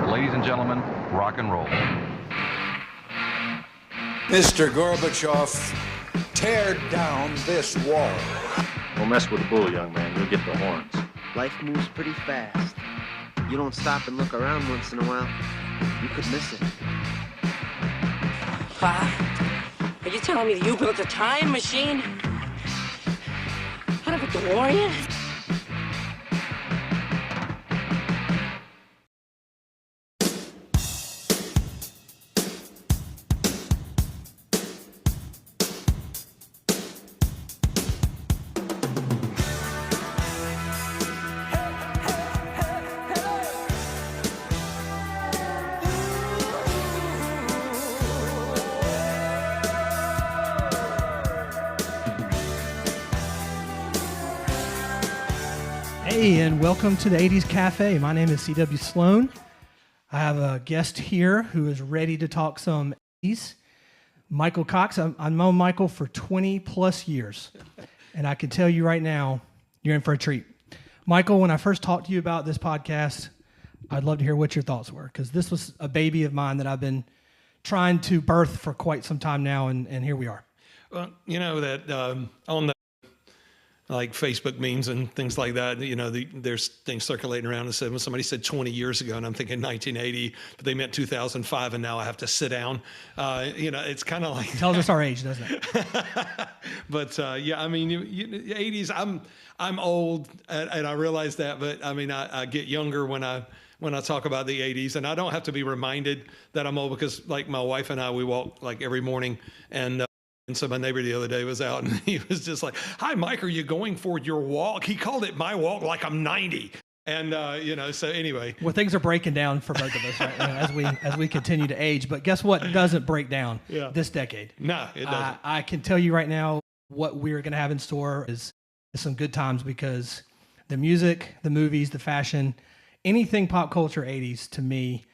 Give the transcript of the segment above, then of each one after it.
Ladies and gentlemen, rock and roll. Mr. Gorbachev, tear down this wall. Don't mess with the bull, young man. You'll get the horns. Life moves pretty fast. You don't stop and look around once in a while, you could miss it. Pa, are you telling me that you built a time machine? Out of a DeLorean? Hey, and welcome to the 80s Cafe. My name is CW Sloan. I have a guest here who is ready to talk some 80s. Michael Cox. I've known Michael for 20 plus years, and I can tell you right now, you're in for a treat. Michael, when I first talked to you about this podcast, I'd love to hear what your thoughts were, because this was a baby of mine that I've been trying to birth for quite some time now, and here we are. Well, you know that on the like Facebook memes and things like that, you know, there's things circulating around that said, when somebody said 20 years ago, and I'm thinking 1980, but they meant 2005, and now I have to sit down. You know, it's kind of like tells us our age, doesn't it? But yeah, I mean, 80s. I'm old, and I realize that, but I mean, I get younger when I talk about the 80s, and I don't have to be reminded that I'm old, because like my wife and I, we walk like every morning, and so my neighbor the other day was out, and he was just like, "Hi, Mike, are you going for your walk?" He called it my walk, like I'm 90. And you know, so anyway, well, things are breaking down for both of us right now as we continue to age. But guess what doesn't break down this decade? No, it doesn't. I can tell you right now what we're going to have in store is some good times, because the music, the movies, the fashion, anything pop culture 80s to me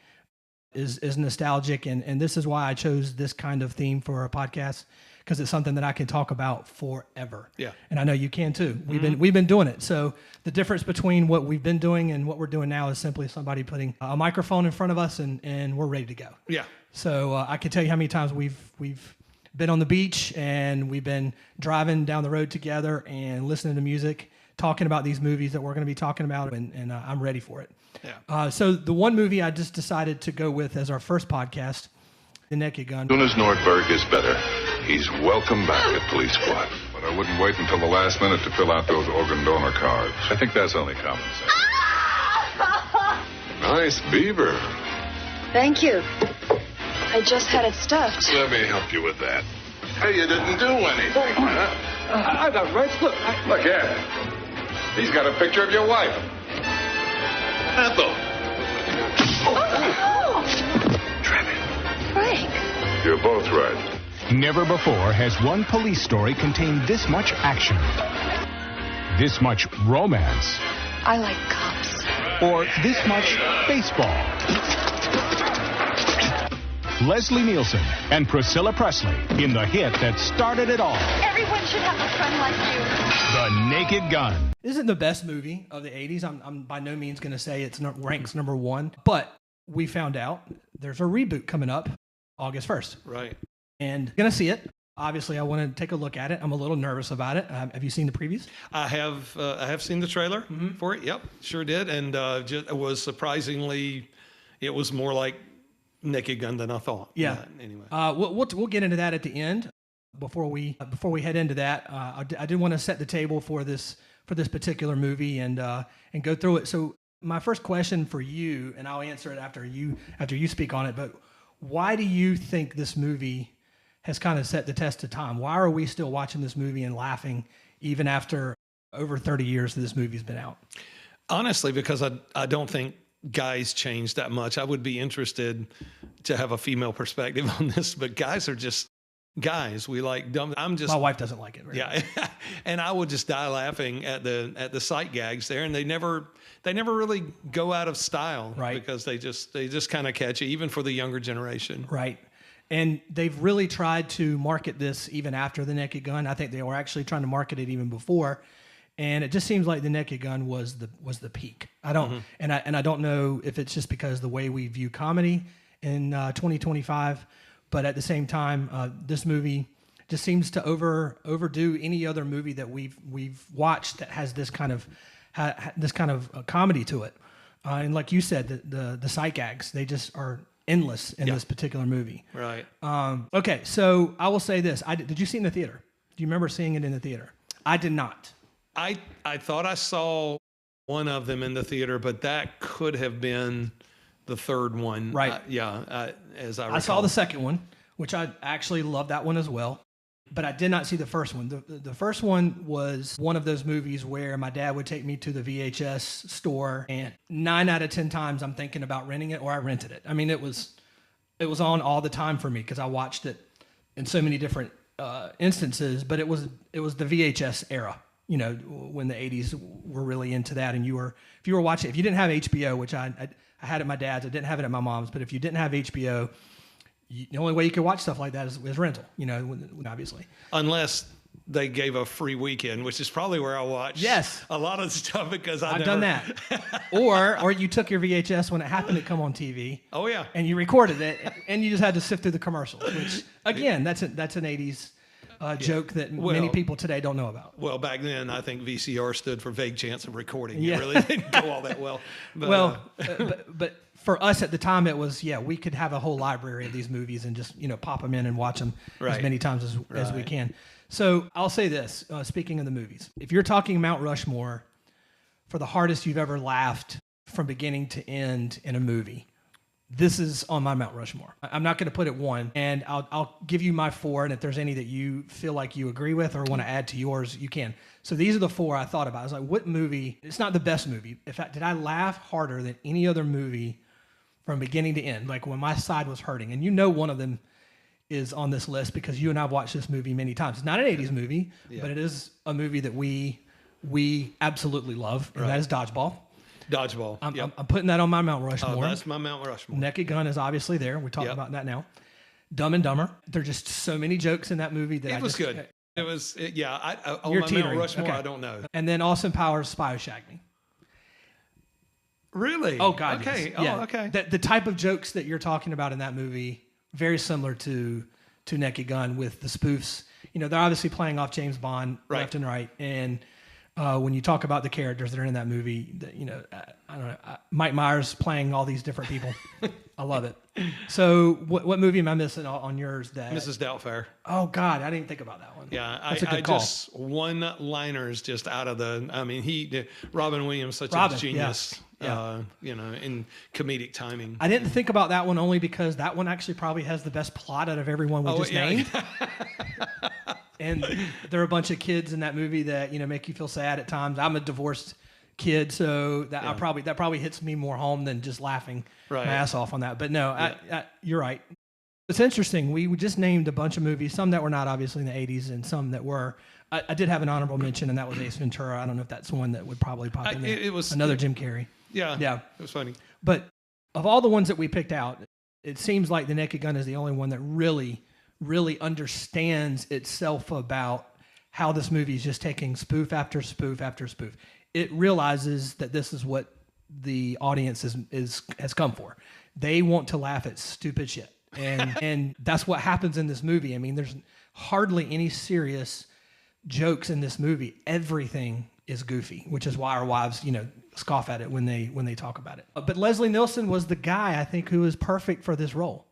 is nostalgic, and this is why I chose this kind of theme for a podcast, because it's something that I can talk about forever. Yeah. And I know you can too. We've been doing it. So the difference between what we've been doing and what we're doing now is simply somebody putting a microphone in front of us, and we're ready to go. Yeah. So I can tell you how many times we've been on the beach, and we've been driving down the road together and listening to music, talking about these movies that we're going to be talking about, and I'm ready for it. Yeah. So the one movie I just decided to go with as our first podcast, The Naked Gun. As soon as Nordberg is better, he's welcome back at Police Squad. But I wouldn't wait until the last minute to fill out those organ donor cards. I think that's only common sense. Nice beaver. Thank you. I just had it stuffed. Let me help you with that. Hey, you didn't do anything, huh? I got rights. Look. Look here. He's got a picture of your wife. Ethel. Frank. You're both right. Never before has one police story contained this much action, this much romance. I like cops. Or this much baseball. Leslie Nielsen and Priscilla Presley in the hit that started it all. Everyone should have a friend like you. The Naked Gun. This isn't the best movie of the 80s. I'm by no means going to say it's ranks number one, but we found out there's a reboot coming up August 1st. Right. And going to see it. Obviously, I want to take a look at it. I'm a little nervous about it. Have you seen the previews? I have seen the trailer for it. Yep, sure did. And it was surprisingly, it was more like Naked Gun than I thought. Yeah. Anyway, we'll get into that at the end. Before we head into that, I did want to set the table for this particular movie and go through it. So my first question for you, and I'll answer it after you speak on it, but why do you think this movie has kind of set the test of time? Why are we still watching this movie and laughing even after over 30 years that this movie's been out? Honestly, because I don't think guys change that much. I would be interested to have a female perspective on this, but guys are just guys. We like dumb. My wife doesn't like it. Right? Yeah, and I would just die laughing at the sight gags there, and they never really go out of style, right? Because they just kind of catch it, even for the younger generation, right? And they've really tried to market this even after The Naked Gun. I think they were actually trying to market it even before. And it just seems like The Naked Gun was the peak. I don't and I don't know if it's just because the way we view comedy in 2025, but at the same time, this movie just seems to overdo any other movie that we've watched that has this kind of comedy to it. And like you said, the sight gags, they just are endless in this particular movie. Right. Okay, so I will say this: did you see it in the theater? Do you remember seeing it in the theater? I did not. I thought I saw one of them in the theater, but that could have been the third one. Right. As I recall. I saw the second one, which I actually loved that one as well. But I did not see the first one. The first one was one of those movies where my dad would take me to the VHS store, and 9 out of 10 times I'm thinking about renting it, or I rented it. I mean, it was on all the time for me because I watched it in so many different instances. But it was the VHS era, you know, when the 80s were really into that. And if you didn't have HBO, which I had at my dad's, I didn't have it at my mom's, but if you didn't have HBO, the only way you could watch stuff like that is rental, you know, obviously. Unless they gave a free weekend, which is probably where I watched a lot of stuff because I've done that. or you took your VHS when it happened to come on TV. Oh, yeah. And you recorded it, and you just had to sift through the commercials, which, again, that's an 80s joke that many people today don't know about. Well, back then, I think VCR stood for vague chance of recording. It really didn't go all that well. But, but for us at the time, it was, we could have a whole library of these movies and just, pop them in and watch them as many times as we can. So I'll say this, speaking of the movies, if you're talking Mount Rushmore for the hardest you've ever laughed from beginning to end in a movie, this is on my Mount Rushmore. I'm not going to put it 1, and I'll give you my 4, and if there's any that you feel like you agree with or want to add to yours, you can. So these are the 4 I thought about. I was like, what movie? It's not the best movie. In fact, did I laugh harder than any other movie from beginning to end? Like when my side was hurting, and one of them is on this list because you and I have watched this movie many times. It's not an 80s movie, but it is a movie that we absolutely love, and that is Dodgeball. Dodgeball. I'm putting that on my Mount Rushmore. Oh, that's my Mount Rushmore. Naked Gun is obviously there. We're talking about that now. Dumb and Dumber. There are just so many jokes in that movie that it was good. It was, on You're my teetering. Mount Rushmore, Okay. I don't know. And then Austin Powers' Spy Who Shagged Me. Really? Oh, God. Okay. Yes. Oh, okay. The type of jokes that you're talking about in that movie, very similar to Naked Gun with the spoofs. They're obviously playing off James Bond left and right. And when you talk about the characters that are in that movie, I don't know, Mike Myers playing all these different people. I love it. So what movie am I missing on yours? Mrs. Doubtfire. Oh, God, I didn't think about that one. Yeah, That's a good call. Just one-liners just out of the. I mean, Robin Williams, such a genius. In comedic timing. I didn't think about that one only because that one actually probably has the best plot out of everyone we just named. And there are a bunch of kids in that movie that make you feel sad at times. I'm a divorced kid, so that probably hits me more home than just laughing my ass off on that. But no, you're right. It's interesting. We just named a bunch of movies, some that were not obviously in the 80s and some that were. I did have an honorable mention, and that was Ace Ventura. I don't know if that's one that would probably pop in there. It was another Jim Carrey. Yeah. It was funny. But of all the ones that we picked out, it seems like The Naked Gun is the only one that really understands itself about how this movie is just taking spoof after spoof after spoof. It realizes that this is what the audience has come for. They want to laugh at stupid shit. And that's what happens in this movie. I mean, there's hardly any serious jokes in this movie. Everything is goofy, which is why our wives, scoff at it when they talk about it. But Leslie Nielsen was the guy, I think, who was perfect for this role.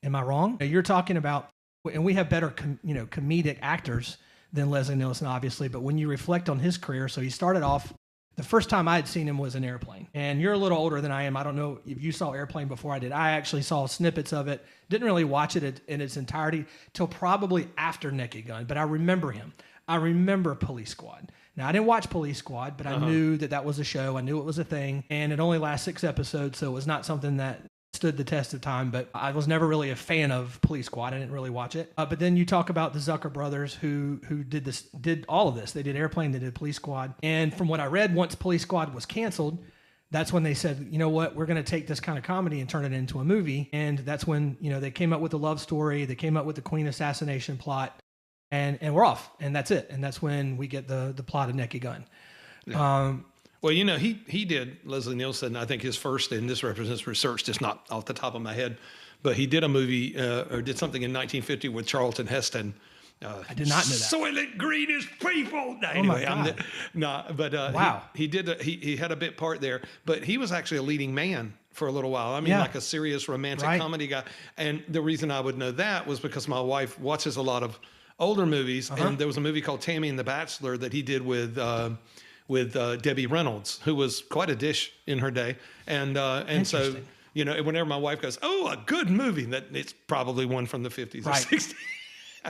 Am I wrong? You're talking about, and we have better, comedic actors than Leslie Nielsen, obviously. But when you reflect on his career, so he started off. The first time I had seen him was in Airplane. And you're a little older than I am. I don't know if you saw Airplane before I did. I actually saw snippets of it. Didn't really watch it in its entirety till probably after Naked Gun. But I remember him. I remember Police Squad. Now, I didn't watch Police Squad, but I knew that was a show. I knew it was a thing. And it only lasts 6 episodes, so it was not something that stood the test of time. But I was never really a fan of Police Squad. I didn't really watch it. But then you talk about the Zucker brothers who did all of this. They did Airplane, they did Police Squad. And from what I read, once Police Squad was canceled, that's when they said, you know what, we're going to take this kind of comedy and turn it into a movie. And that's when, they came up with the love story. They came up with the Queen assassination plot. And we're off, and that's it. And that's when we get the plot of Naked Gun. Well, you know, he did, Leslie Nielsen, I think his first, and this represents research, just not off the top of my head, but he did a movie or did something in 1950 with Charlton Heston. I did not know that. Soylent Green is people. No, anyway, wow. He had a bit part there, but he was actually a leading man for a little while. I mean, like a serious romantic comedy guy. And the reason I would know that was because my wife watches a lot of older movies, and there was a movie called Tammy and the Bachelor that he did with Debbie Reynolds, who was quite a dish in her day. And so, you know, whenever my wife goes, "Oh, a good movie," that it's probably one from the 50s or 60s.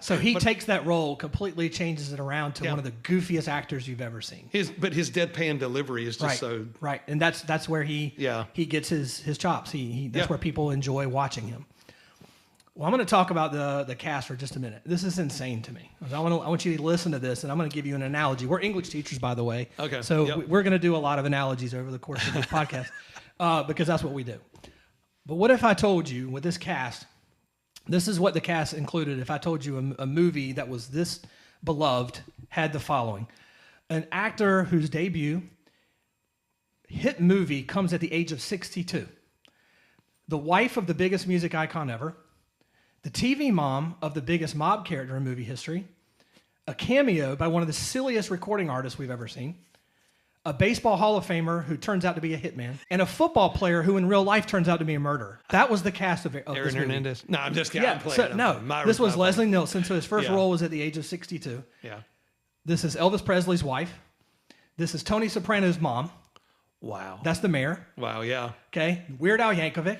So he takes that role, completely changes it around to one of the goofiest actors you've ever seen. But his deadpan delivery is just so right, and that's where he gets his chops. That's where people enjoy watching him. Well, I'm going to talk about the cast for just a minute. This is insane to me. I want you to listen to this, and I'm going to give you an analogy. We're English teachers, by the way. Okay. So we're going to do a lot of analogies over the course of this podcast because that's what we do. But what if I told you with this cast, this is what the cast included. If I told you a movie that was this beloved had the following. An actor whose debut hit movie comes at the age of 62. The wife of the biggest music icon ever. The TV mom of the biggest mob character in movie history. A cameo by one of the silliest recording artists we've ever seen. A baseball Hall of Famer who turns out to be a hitman, and a football player who in real life turns out to be a murderer. That was the cast of Aaron this movie. Hernandez. No, I'm just kidding. This was Leslie Nielsen, so his first role was at the age of 62. Yeah. This is Elvis Presley's wife. This is Tony Soprano's mom. Wow. That's the mayor. Wow, yeah. Okay. Weird Al Yankovic,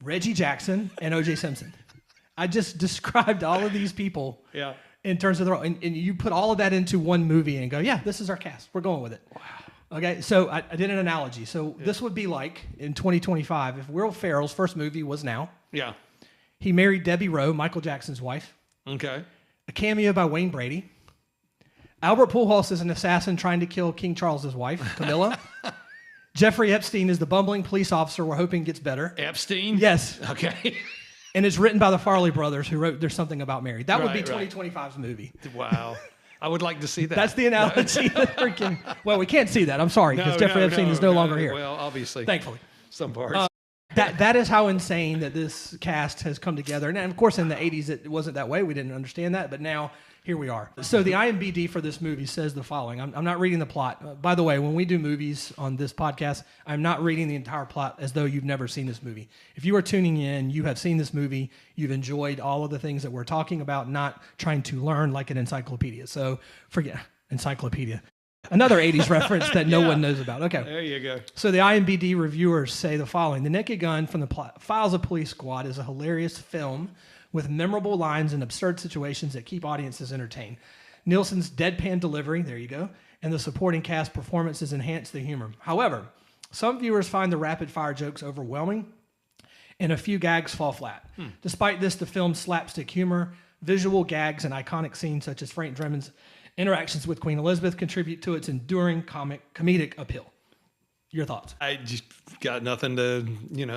Reggie Jackson, and O.J. Simpson. I just described all of these people. Yeah. In terms of the role, and you put all of that into one movie and go, yeah, this is our cast. We're going with it. Wow. Okay, so I did an analogy. So this would be like in 2025 if Will Ferrell's first movie was Now. Yeah. He married Debbie Rowe, Michael Jackson's wife. Okay. A cameo by Wayne Brady. Albert Pujols is an assassin trying to kill King Charles's wife, Camilla. Jeffrey Epstein is the bumbling police officer we're hoping gets better. Epstein? Yes. Okay. And it's written by the Farley brothers who wrote There's Something About Mary. That would be 2025's movie. Wow. I would like to see that. That's the analogy. Well, we can't see that. I'm sorry, because Jeffrey Epstein is no longer here. Well, obviously. Thankfully. Some parts. That is how insane that this cast has come together. And of course, in the 80s, it wasn't that way. We didn't understand that. But now, here we are. So the IMDb for this movie says the following. I'm not reading the plot. By the way, when we do movies on this podcast, I'm not reading the entire plot as though you've never seen this movie. If you are tuning in, you have seen this movie. You've enjoyed all of the things that we're talking about, not trying to learn like an encyclopedia. So forget encyclopedia. Another 80s reference that no one knows about. Okay. There you go. So the IMDb reviewers say the following. The Naked Gun from the Files of Police Squad is a hilarious film with memorable lines and absurd situations that keep audiences entertained. Nielsen's deadpan delivery, there you go, and the supporting cast performances enhance the humor. However, some viewers find the rapid-fire jokes overwhelming, and a few gags fall flat. Despite this, the film's slapstick humor, visual gags, and iconic scenes such as Frank Drebin's interactions with Queen Elizabeth contribute to its enduring comedic appeal. Your thoughts? I just got nothing to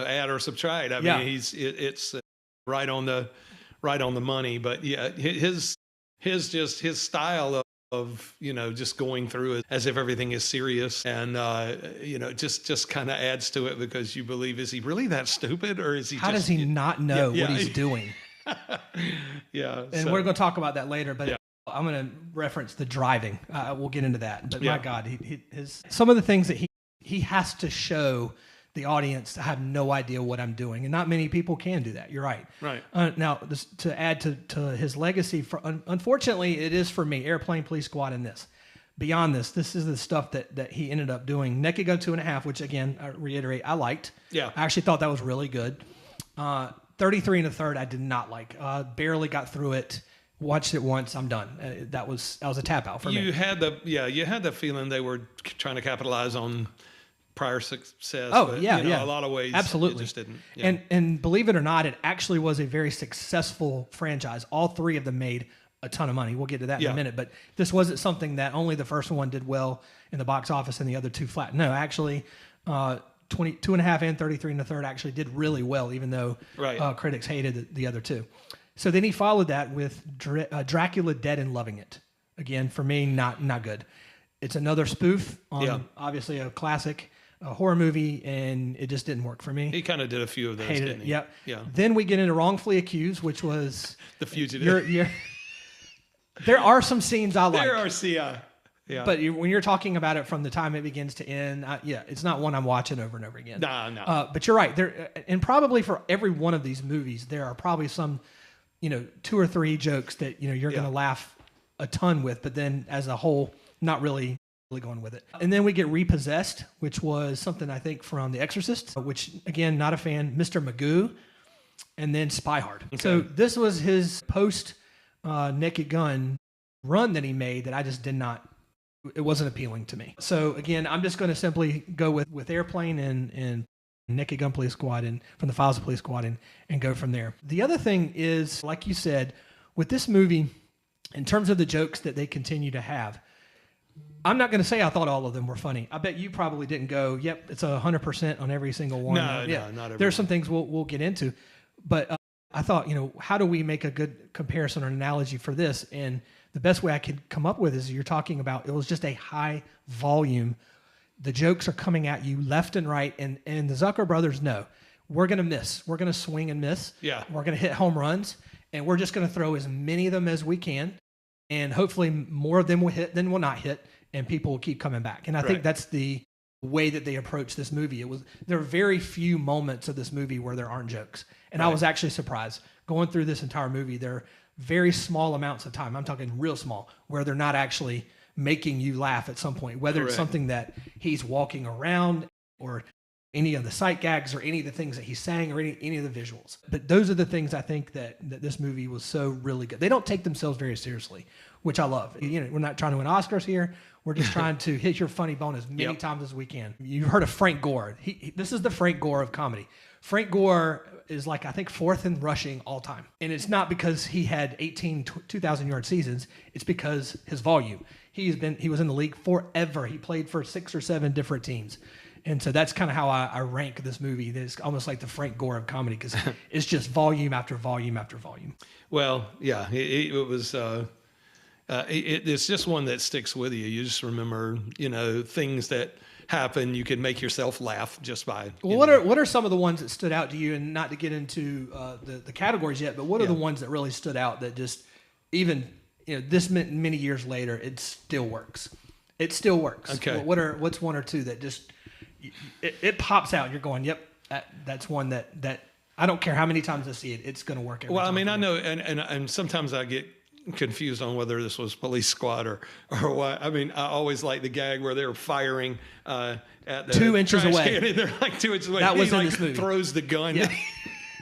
add or subtract. I mean, it's right on the money. But yeah, his style of just going through it as if everything is serious, and just kind of adds to it because you believe, is he really that stupid, or is he? How does he not know what he's doing? Yeah, and we're going to talk about that later, but. Yeah. I'm going to reference the driving. We'll get into that. But my God, some of the things that he has to show the audience, I have no idea what I'm doing. And not many people can do that. You're right. Right. Now, to add to his legacy, unfortunately, it is for me, Airplane, Police Squad, and this. Beyond this is the stuff that he ended up doing. Naked Gun 2.5, which, again, I reiterate, I liked. Yeah. I actually thought that was really good. 33 1/3, I did not like. Barely got through it. Watched it once, I'm done. That was a tap out for me. You had the feeling they were trying to capitalize on prior success. Oh, but, yeah. A lot of ways. Absolutely. It just didn't. Yeah. And believe it or not, it actually was a very successful franchise. All three of them made a ton of money. We'll get to that in a minute. But this wasn't something that only the first one did well in the box office and the other two flat. No, actually, 22.5 and 33 1/3 actually did really well, even though critics hated the other two. So then he followed that with Dracula Dead and Loving It. Again, for me, not good. it's another spoof on obviously a classic horror movie, and it just didn't work for me. He kind of did a few of those, Hated didn't it. he? Yep. Yeah. Then we get into Wrongfully Accused, which was The Fugitive. There are some scenes I like. There are, yeah. But when you're talking about it from the time it begins to end, it's not one I'm watching over and over again. No. But you're right. And probably for every one of these movies, there are probably some, 2 or 3 jokes that you're going to laugh a ton with, but then as a whole, not really going with it. And then we get Repossessed, which was something I think from The Exorcist, which again, not a fan. Mr. Magoo, and then Spy Hard. Okay. So this was his post Naked Gun run that he made that I just did not. It wasn't appealing to me. So again, I'm just going to simply go with Airplane and Naked Gun Police Squad and From the Files of Police Squad and go from there. The other thing is, like you said, with this movie, in terms of the jokes that they continue to have, I'm not going to say I thought all of them were funny. I bet you probably didn't go, yep, it's 100% on every single one. No, not every There's one. some things we'll get into. But I thought, how do we make a good comparison or analogy for this? And the best way I could come up with is you're talking about, it was just a high volume. The jokes are coming at you left and right. And the Zucker brothers know, we're going to miss. We're going to swing and miss. Yeah. We're going to hit home runs. And we're just going to throw as many of them as we can. And hopefully more of them will hit than will not hit. And people will keep coming back. And I think that's the way that they approach this movie. There are very few moments of this movie where there aren't jokes. And I was actually surprised. Going through this entire movie, there are very small amounts of time, I'm talking real small, where they're not actually making you laugh at some point, whether it's something that he's walking around or any of the sight gags or any of the things that he's saying or any of the visuals. But those are the things I think that this movie was so really good. They don't take themselves very seriously, which I love. We're not trying to win Oscars here. We're just trying to hit your funny bone as many times as we can. You've heard of Frank Gore. This is the Frank Gore of comedy. Frank Gore is I think 4th in rushing all time. And it's not because he had 18 2,000-yard seasons. It's because his volume. He was in the league forever. He played for 6 or 7 different teams. And so that's kind of how I rank this movie. It's almost like the Frank Gore of comedy because it's just volume after volume after volume. Well, yeah, it was... it's just one that sticks with you. You just remember, things that happen. You can make yourself laugh just by. Well, what are some of the ones that stood out to you? And not to get into the categories yet, but what are the ones that really stood out that just even this many years later it still works? It still works. Okay. What's one or two that just it pops out? And you're going, yep, that's one that I don't care how many times I see it, it's going to work. Well, I mean, I know, and sometimes I get confused on whether this was Police Squad or what. I mean, I always like the gag where they're firing at the 2 inches away. Can, and they're like 2 inches away. That was in this movie. Throws the gun. Yeah.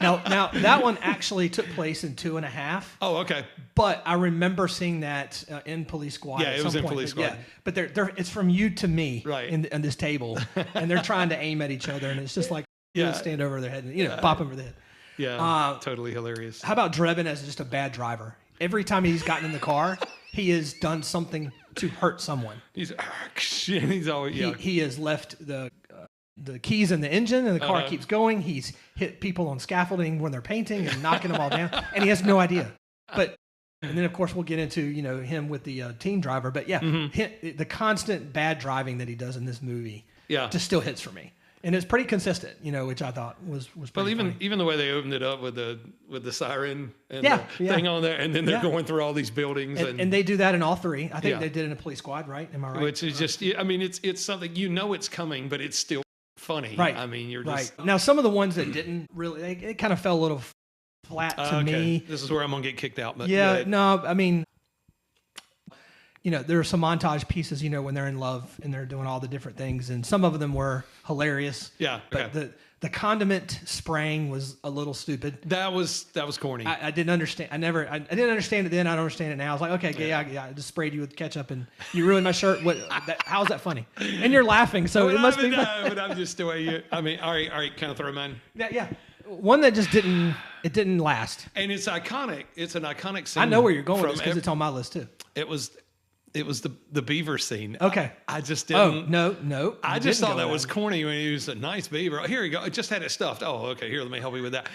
Now that one actually took place in 2.5. Oh, okay. But I remember seeing that in Police Squad. Yeah, at it some was in point. Police Squad. Yeah, but it's from you to me, right, in this table, and they're trying to aim at each other, and it's just like stand over their head and pop over the head. Yeah, totally hilarious. How about Drebin as just a bad driver? Every time he's gotten in the car, he has done something to hurt someone. He's always he has left the keys in the engine and the car keeps going. He's hit people on scaffolding when they're painting and knocking them all down, and he has no idea. And then of course we'll get into him with the teen driver. But the constant bad driving that he does in this movie just still hits for me. And it's pretty consistent, which I thought was pretty funny. Even the way they opened it up with the siren and the thing on there, and then they're going through all these buildings, and they do that in all 3. I think they did it in a Police Squad, right? Am I right? Which is just, I mean, it's something it's coming, but it's still funny. Right. I mean, you're just now some of the ones that didn't really, it kind of fell a little flat to me. This is where I'm gonna get kicked out. But no, I mean. There are some montage pieces, when they're in love and they're doing all the different things, and some of them were hilarious. Yeah. Okay. But the condiment spraying was a little stupid. That was corny. I didn't understand. I didn't understand it then. I don't understand it now. I was like, okay, yeah, I just sprayed you with ketchup and you ruined my shirt. How's that funny? And you're laughing, so it must be. No, but I'm just the way you. I mean, all right, kind of throw mine. Yeah. One that just didn't last. And it's iconic. It's an iconic scene. I know where you're going with this because it's on my list too. It was the beaver scene. Okay. I just didn't. Oh, no. I just thought that was corny when he was a nice beaver. Here you go. I just had it stuffed. Oh, okay. Here, let me help you with that.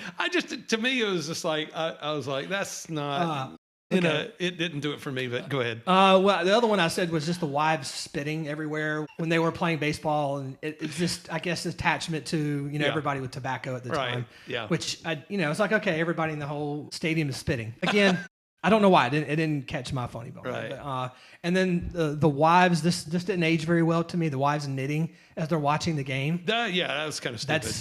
To me, it was just like, I was like, that's not. It didn't do it for me, but go ahead. Well, the other one I said was just the wives spitting everywhere when they were playing baseball, and it's just, I guess, attachment to everybody with tobacco at the time. Yeah. Which it's like, okay, everybody in the whole stadium is spitting again. I don't know why it didn't catch my funny bone. Right. But, and then the wives, this didn't age very well to me. The wives knitting as they're watching the game. That was kind of stupid.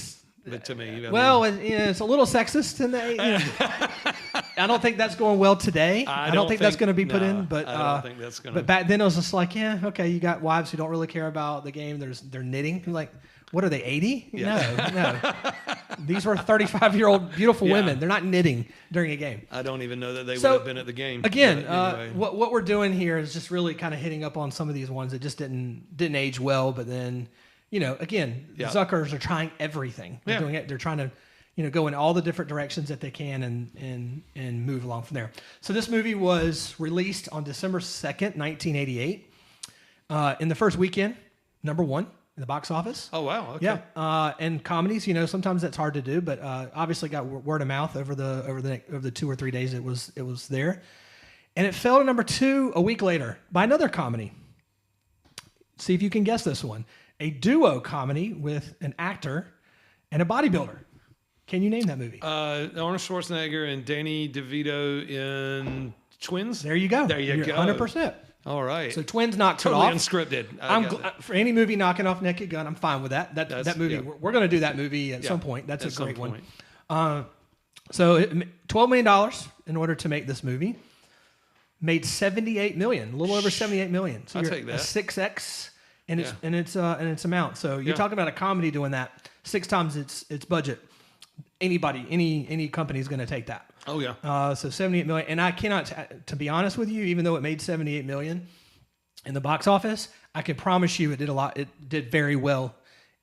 But to me, it's a little sexist in the. I don't think that's going well today. I don't think that's going to be put in. But I don't think that's going to. But back then it was just like, okay, you got wives who don't really care about the game. They're knitting. You're like, what are they, 80? Yeah. No. These were 35-year-old beautiful women. They're not knitting during a game. I don't even know that they would have been at the game. Again, anyway. What we're doing here is just really kind of hitting up on some of these ones that just didn't age well, but then. Again, Zuckers are trying everything. They're doing it. They're trying to, go in all the different directions that they can and move along from there. So this movie was released on December 2nd, 1988. In the first weekend, number 1 in the box office. Oh, wow. Okay. Yeah. And comedies, sometimes that's hard to do, but obviously got word of mouth over the 2 or 3 days it was there. And it fell to number 2 a week later by another comedy. See if you can guess this one. A duo comedy with an actor and a bodybuilder. Can you name that movie? Arnold Schwarzenegger and Danny DeVito in Twins. There you go. There you go. 100%. All right. So Twins knocked totally it off. Unscripted. For any movie knocking off Naked Gun, I'm fine with that. That movie. Yeah. We're going to do that movie at some point. That's a great one. So $12 million in order to make this movie. Made $78 million, a little over $78 million. So I'll you're take that. A 6x. And its amount. So you're talking about a comedy doing that 6 times its budget. Any company is going to take that. Oh yeah. So $78 million, and I cannot, to be honest with you, even though it made $78 million in the box office, I can promise you it did a lot. It did very well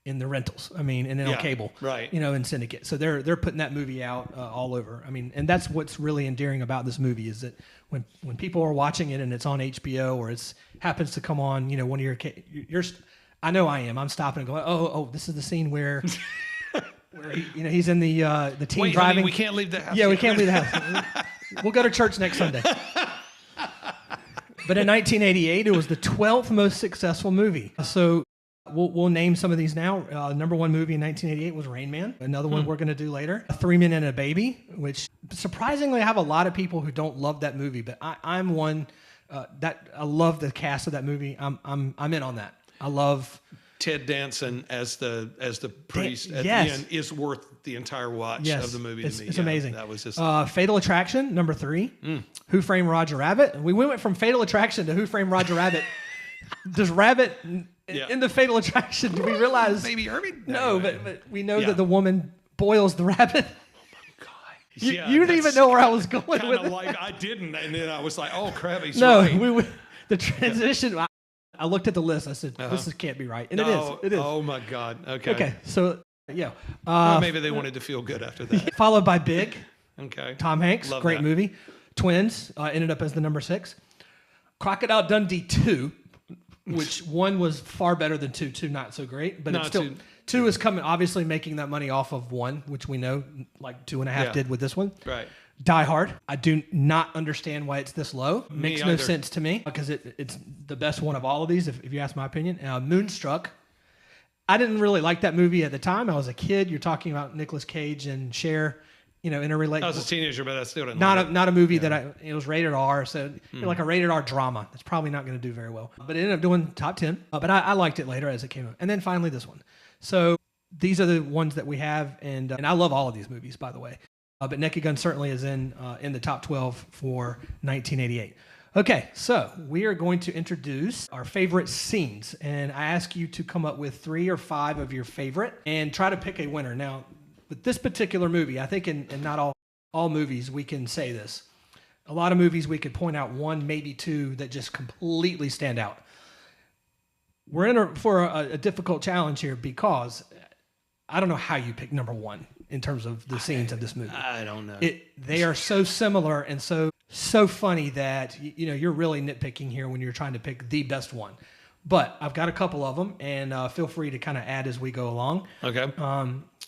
in the rentals. I mean, and then on cable, right? In syndicate. So they're putting that movie out all over. I mean, and that's what's really endearing about this movie is that when people are watching it and it's on HBO or it happens to come on, one of your I know I am. I'm stopping and going, oh, this is the scene where he's in the team driving. Honey, we can't leave the house. Yeah, we can't leave the house. We'll go to church next Sunday. But in 1988, it was the 12th most successful movie. So we'll name some of these now. Number 1 movie in 1988 was Rain Man. Another one we're going to do later. 3 Men and a Baby, which surprisingly I have a lot of people who don't love that movie, but I'm one that I love the cast of that movie. I'm in on that. I love Ted Danson as the priest at the end is worth the entire watch of the movie to me. It's amazing. That was just Fatal Attraction, number 3. Who Framed Roger Rabbit? We went from Fatal Attraction to Who Framed Roger Rabbit. Does Rabbit in the Fatal Attraction? Do we realize? Maybe Herbie? No, but we know that the woman boils the rabbit. You Yeah, didn't even know where I was going with it. Like I didn't, and then I was like, "Oh crap, he's no, right." The transition. I looked at the list. I said, "This can't be right," and it is. It is. Oh my god. Okay. Okay. So yeah. Well, maybe they wanted to feel good after that. Followed by Big. Okay. Tom Hanks, Love great that. movie. Twins ended up as the number 6. Crocodile Dundee 2, which 1 was far better than 2. 2 not so great, but it's still 2 is coming, obviously making that money off of 1, which we know like 2.5 did with this one. Right. Die Hard. I do not understand why it's this low. Makes no either. sense to me because it's the best one of all of these, if you ask my opinion. Moonstruck. I didn't really like that movie at the time. I was a kid. You're talking about Nicolas Cage and Cher, in a relationship. I was a teenager, but I still didn't. Not a movie that it was rated R, so like a rated R drama. It's probably not going to do very well. But it ended up doing top 10. But I liked it later as it came out. And then finally this one. So these are the ones that we have, and I love all of these movies, by the way. But Naked Gun certainly is in the top 12 for 1988. Okay, so we are going to introduce our favorite scenes, and I ask you to come up with 3 or 5 of your favorite and try to pick a winner. Now, with this particular movie, I think in not all movies we can say this. A lot of movies we could point out 1, maybe 2 that just completely stand out. We're in for a difficult challenge here because I don't know how you pick number 1 in terms of the scenes of this movie. I don't know. They are so similar and so funny that you're really nitpicking here when you're trying to pick the best one. But I've got a couple of them, and feel free to kind of add as we go along. Okay.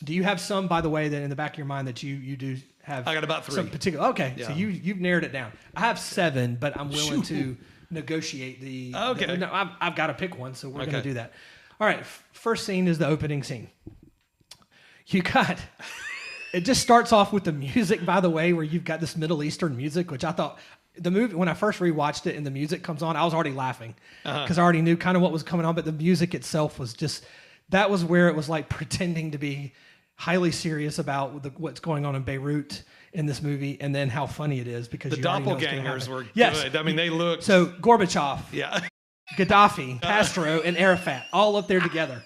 Do you have some, by the way, that in the back of your mind that you do have? I got about 3. Some particular. Okay, Yeah. so you've narrowed it down. I have 7, but I'm willing to negotiate the. Okay. No, I've got to pick one, so we're going to do that. All right. First scene is the opening scene. You got. It just starts off with the music, by the way, where you've got this Middle Eastern music, which I thought the movie, when I first rewatched it and the music comes on, I was already laughing because I already knew kind of what was coming on, but the music itself was just, that was where it was like pretending to be highly serious about what's going on in Beirut in this movie, and then how funny it is because the doppelgangers were good. I mean, they looked. So Gorbachev, Yeah. Gaddafi, Castro, and Arafat all up there together.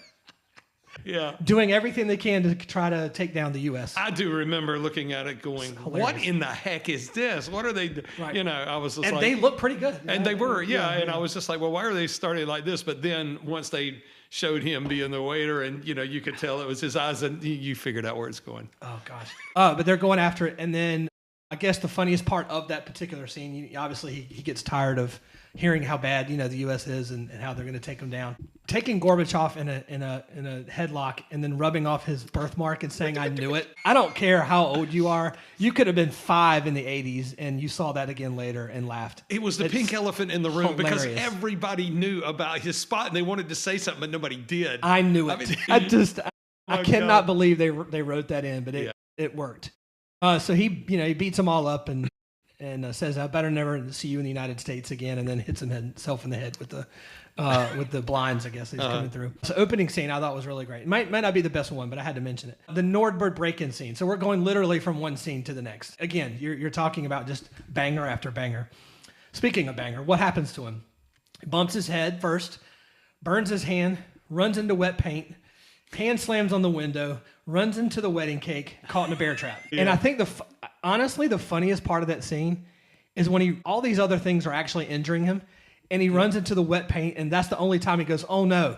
Yeah. Doing everything they can to try to take down the U.S. I do remember looking at it going, what in the heck is this? What are they, Right. you know, I was just And like. they look pretty good. And they were, yeah. And I was just like, well, why are they starting like this? But then once they showed him being the waiter and, you know, you could tell it was his eyes and you figured out where it's going. Oh, gosh. But they're going after it. And then I guess the funniest part of that particular scene, obviously he gets tired of hearing how bad, you know, the U.S. is and how they're going to take him down. Taking Gorbachev in a headlock and then rubbing off his birthmark and saying, I knew it. I don't care how old you are. You could have been 5 in the 80s and you saw that again later and laughed. It was the pink elephant in the room hilarious. because everybody knew about his spot and they wanted to say something, but nobody did. I knew it. I cannot believe they wrote that in, but it worked. So he beats them all up and says, I better never see you in the United States again, and then hits himself in the head with the blinds, I guess, he's coming through. So opening scene I thought was really great. It might not be the best one, but I had to mention it. The Nordberg break-in scene. So we're going literally from one scene to the next. Again, you're talking about just banger after banger. Speaking of banger, what happens to him? He bumps his head first, burns his hand, runs into wet paint, hand slams on the window, runs into the wedding cake, caught in a bear trap. Yeah. And I think honestly, the funniest part of that scene is when all these other things are actually injuring him, and he runs into the wet paint, and that's the only time he goes, oh no.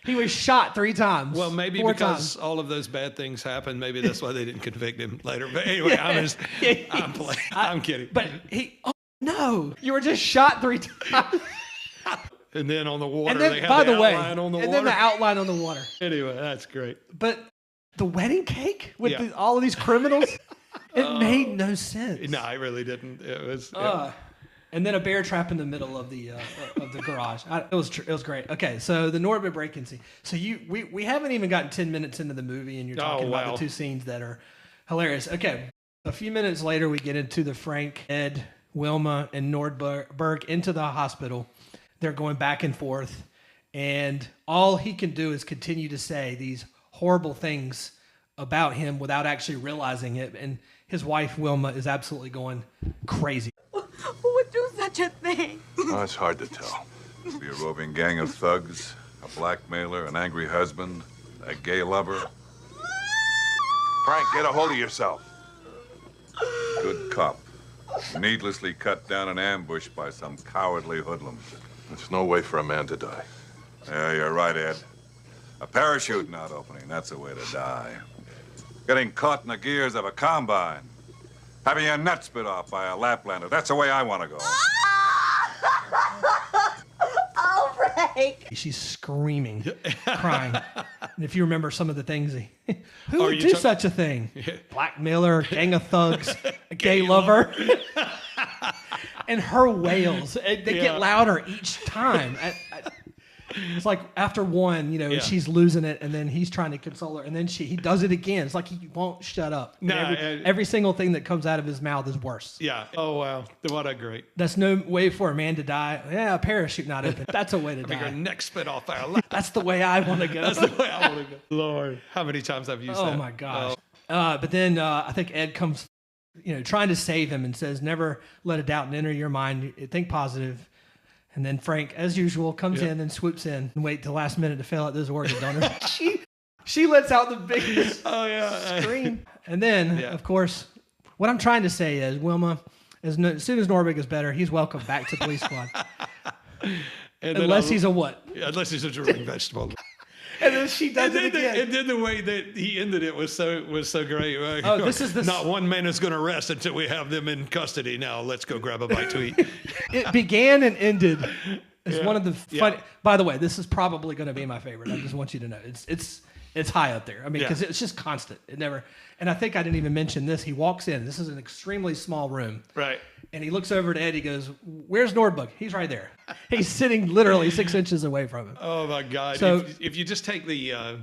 He was shot 3 times. Well, maybe 4 because times. all of those bad things happened. Maybe that's why they didn't convict him later. But anyway, I'm playing. I'm kidding. But oh no, you were just shot 3 times. And then on the water, and then, they had by the the way, outline on the water. And then the outline on the water. Anyway, that's great. But the wedding cake with all of these criminals, it made no sense. No, it really didn't. It was. And then a bear trap in the middle of the garage. It was great. Okay, so the Norbit break-in scene. So we haven't even gotten 10 minutes into the movie, and you're talking about the 2 scenes that are hilarious. Okay, a few minutes later, we get into the Frank, Ed, Wilma, and Nordberg into the hospital. They're going back and forth, and all he can do is continue to say these horrible things about him without actually realizing it. And his wife, Wilma, is absolutely going crazy. Who would do such a thing? Oh, it's hard to tell. Be a roving gang of thugs, a blackmailer, an angry husband, a gay lover. Frank, get a hold of yourself. Good cop. Needlessly cut down an ambush by some cowardly hoodlums. There's no way for a man to die. Yeah, you're right, Ed. A parachute not opening, that's the way to die. Getting caught in the gears of a combine. Having your nuts bit off by a Laplander, that's the way I want to go. Oh, Frank! She's screaming, crying. And if you remember some of the things, who would do such a thing? Blackmailer, gang of thugs, a gay lover. And her wails, they get louder each time. It's like after one, she's losing it, and then he's trying to console her, and then he does it again. It's like he won't shut up. No, every single thing that comes out of his mouth is worse. Yeah. Oh, wow. What a great. That's no way for a man to die. Yeah, a parachute not open. That's a way to die. Your neck spit off our lap. That's the way I want to go. That's the way I want to go. Lord, how many times I've used that? Oh, my gosh. But then I think Ed comes, trying to save him and says, never let a doubt enter your mind. Think positive. And then Frank, as usual, comes in and swoops in and wait till the last minute to fill out those organ donors. she lets out the biggest scream. And then, of course, what I'm trying to say is, Wilma, as soon as Norbig is better, he's welcome back to Police Squad. Unless he's a what? Unless he's a drooling vegetable. And then she does it again. And then the way that he ended it was so great. Oh, this is not one man is going to rest until we have them in custody. Now let's go grab a bite to eat. It began and ended as one of the fun. By the way, this is probably going to be my favorite. I just want you to know It's high up there. I mean, because it's just constant. It never. And I think I didn't even mention this. He walks in. This is an extremely small room. Right. And he looks over to Ed. He goes, "Where's Nordberg?" He's right there. He's sitting literally 6 inches away from him. Oh my God! So if you just take the,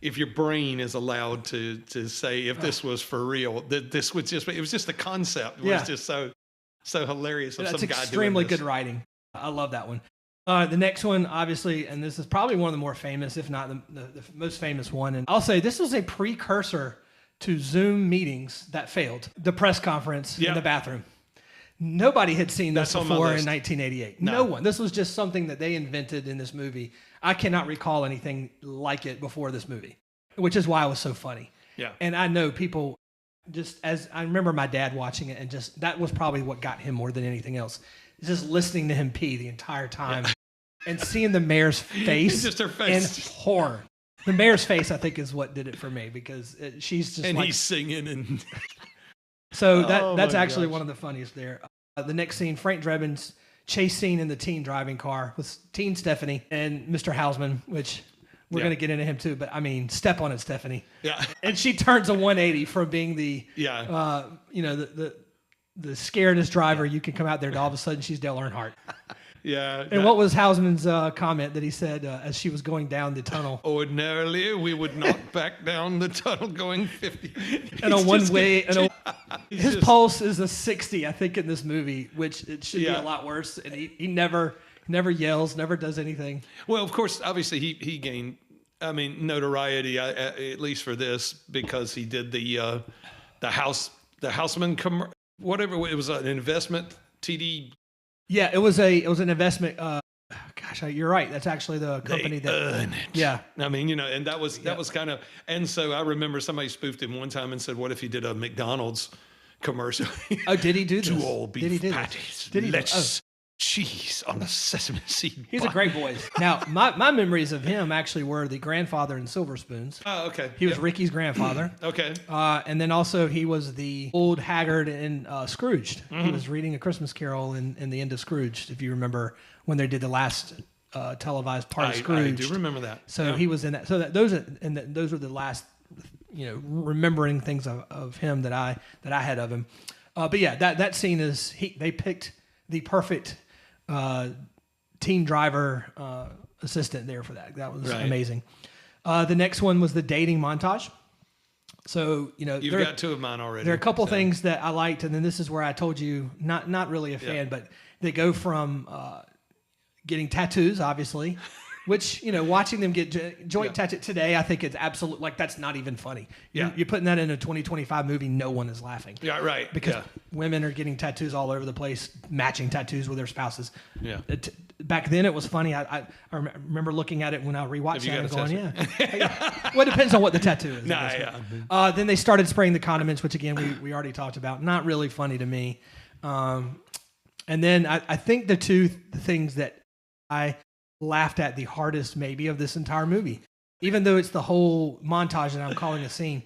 if your brain is allowed to say if this was for real, that this would just it was just the concept was just so hilarious. Of That's some guy extremely doing this. good writing. I love that one. The next one, obviously, and this is probably one of the more famous, if not the most famous one. And I'll say this was a precursor to Zoom meetings that failed. The press conference in the bathroom. Nobody had seen this before in 1988. No one. This was just something that they invented in this movie. I cannot recall anything like it before this movie, which is why it was so funny. Yeah. And I know people, just as I remember my dad watching it, and just that was probably what got him more than anything else. Just listening to him pee the entire time and seeing the mayor's face, just her face, and horror. The mayor's face, I think, is what did it for me because she's just and he's singing and so that's actually one of the funniest there. The next scene, Frank Drebin's chase scene in the teen driving car with teen Stephanie and Mr. Hausman, which we're going to get into him too. But I mean, step on it, Stephanie. Yeah, and she turns a 180 from being the the scaredest driver you can come out there to all of a sudden she's Dale Earnhardt. Yeah. And what was Hausman's comment that he said as she was going down the tunnel? Ordinarily, we would not back down the tunnel going 50. And a one-way. His pulse is a 60, I think, in this movie, which it should be a lot worse. And he never yells, never does anything. Well, of course, obviously, he gained, notoriety, at least for this, because he did the Houseman whatever it was, an investment TD. Yeah, it was an investment. Gosh, you're right. That's actually the company that earn it. Yeah, I mean, and that was kind of. And so I remember somebody spoofed him one time and said, "What if he did a McDonald's commercial?" Oh, did he do this? 2 all beef patties. Did he? Let's cheese on a sesame seed. He's a great voice. Now, my memories of him actually were the grandfather in Silver Spoons. Oh, okay. He was Ricky's grandfather. Okay. And then also he was the old haggard in Scrooged. Mm-hmm. He was reading A Christmas Carol in the end of Scrooged, if you remember when they did the last televised part of Scrooged. I do remember that. So he was in that. So those are the last, remembering things of him that I had of him. But yeah, that scene is they picked the perfect teen driver assistant there for that. That was amazing. The next one was the dating montage. So, you've got 2 of mine already. There are a couple things that I liked, and then this is where I told you, not really a fan, but they go from getting tattoos, obviously, which, watching them get joint tattooed today, I think it's absolute, that's not even funny. Yeah. You're putting that in a 2025 movie, no one is laughing. Yeah, right. Because women are getting tattoos all over the place, matching tattoos with their spouses. Yeah. Back then it was funny. I remember looking at it when I rewatched it and going, well, it depends on what the tattoo is. Then they started spraying the condiments, which again, we already talked about. Not really funny to me. And then I think the 2 things that I laughed at the hardest maybe of this entire movie, even though it's the whole montage that I'm calling a scene.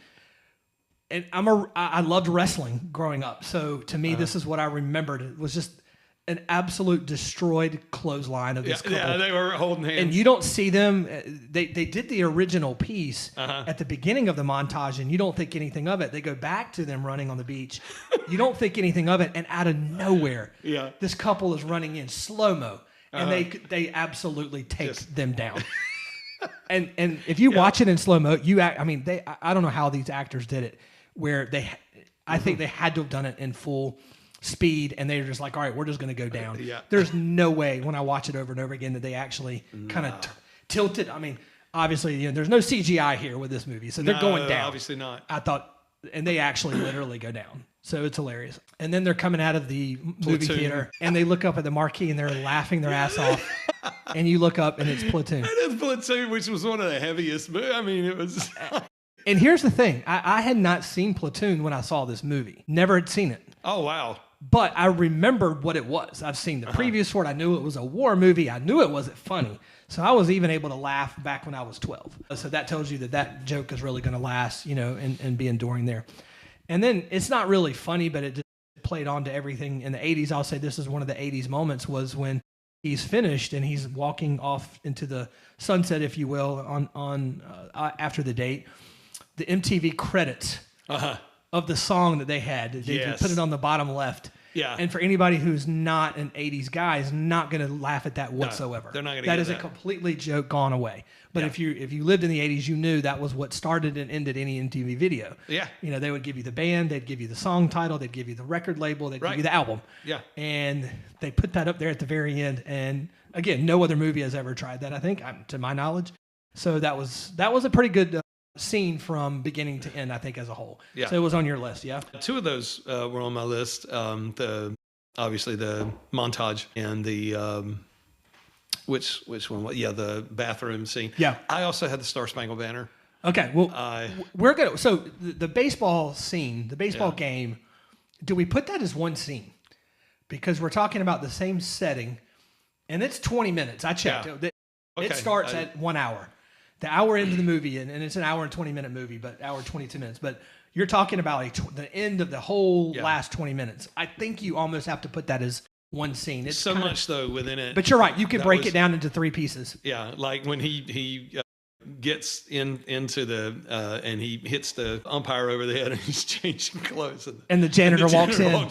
And I loved wrestling growing up. So to me, this is what I remembered. It was just an absolute destroyed clothesline of this couple. Yeah, they were holding hands. And you don't see them. They did the original piece at the beginning of the montage, and you don't think anything of it. They go back to them running on the beach. You don't think anything of it, and out of nowhere, this couple is running in slow-mo, and they absolutely take them down. and if you watch it in slow-mo, I don't know how these actors did it, where I think they had to have done it in full speed, and they're just like, all right, we're just going to go down. There's no way when I watch it over and over again that they actually kind of tilted. I mean, obviously, there's no CGI here with this movie, so they're going down. Obviously not. I thought, and they actually literally go down. So it's hilarious. And then they're coming out of the movie theater, and they look up at the marquee, and they're laughing their ass off. And you look up, and it's Platoon. It is Platoon, which was one of the heaviest movies. I mean, it was... And here's the thing. I had not seen Platoon when I saw this movie. Never had seen it. Oh, wow. But I remembered what it was. I've seen the previews for it. I knew it was a war movie. I knew it wasn't funny. So I was even able to laugh back when I was 12. So that tells you that joke is really going to last, and be enduring there. And then it's not really funny, but it just played on to everything in the 80s. I'll say this is one of the 80s moments was when he's finished and he's walking off into the sunset, if you will, on after the date, the MTV credits of the song that they had. They put it on the bottom left. Yeah. And for anybody who's not an 80s guy is not going to laugh at that whatsoever. They're not going to That get is a completely joke gone away. But if you lived in the 80s, you knew that was what started and ended any MTV video. Yeah. You know, they would give you the band, they'd give you the song title, they'd give you the record label, they'd give you the album. Yeah. And they put that up there at the very end. And again, no other movie has ever tried that, I think, to my knowledge. So that was a pretty good scene from beginning to end, I think, as a whole. Yeah. So it was on your list, yeah? Two of those were on my list. Obviously the montage and the which one? Yeah, the bathroom scene. Yeah. I also had the Star Spangled Banner. Okay, well, we're gonna. So the baseball scene, the baseball game. Do we put that as one scene? Because we're talking about the same setting, and it's 20 minutes. I checked. Yeah. It starts at 1 hour. The hour into the movie, and it's an hour and 20-minute movie, but hour and 22 minutes. But you're talking about the end of the whole last 20 minutes. I think you almost have to put that as one scene. It's so much though within it. But you're right. You could break it down into 3 pieces. Yeah, like when he gets into the and he hits the umpire over the head and he's changing clothes. And the janitor walks in.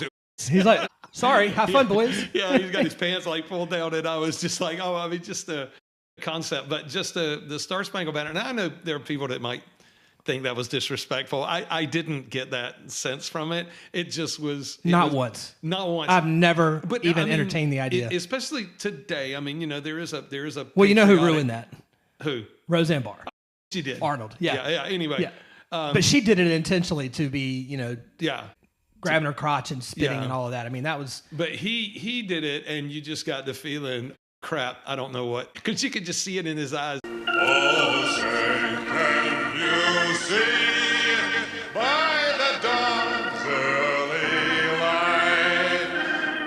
He's like, "Sorry, have fun, boys." Yeah, he's got his pants like pulled down, and I was just like, "Oh, I mean, just the concept." But just the Star Spangled Banner. And I know there are people that might think that was disrespectful. I didn't get that sense from it. It just was not once. I've never entertained the idea. Especially today. I mean, you know, there is a Well, you know who ruined that? Who? Roseanne Barr. She did. Arnold. Yeah. Anyway. Yeah. But she did it intentionally to be, you know, yeah, grabbing her crotch and spitting and all of that. I mean, that was. But he did it, and you just got the feeling, crap, I don't know what, because you could just see it in his eyes. Oh, say, can you see by the dawn's early light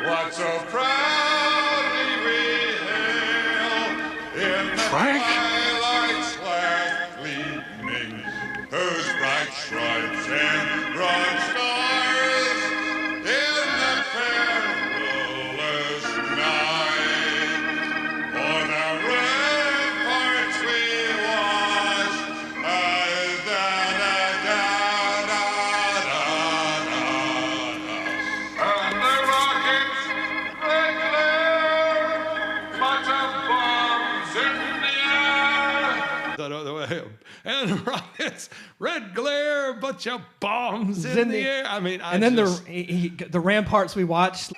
what so proudly we hail in the twilight's last gleaming, whose bright stripes and broad stars in the perilous night o'er the ramparts we watched, and the rockets red glare, bunch of bombs in the air. And the rockets, red glare, bunch of bombs in the air. I mean, the ramparts we watched.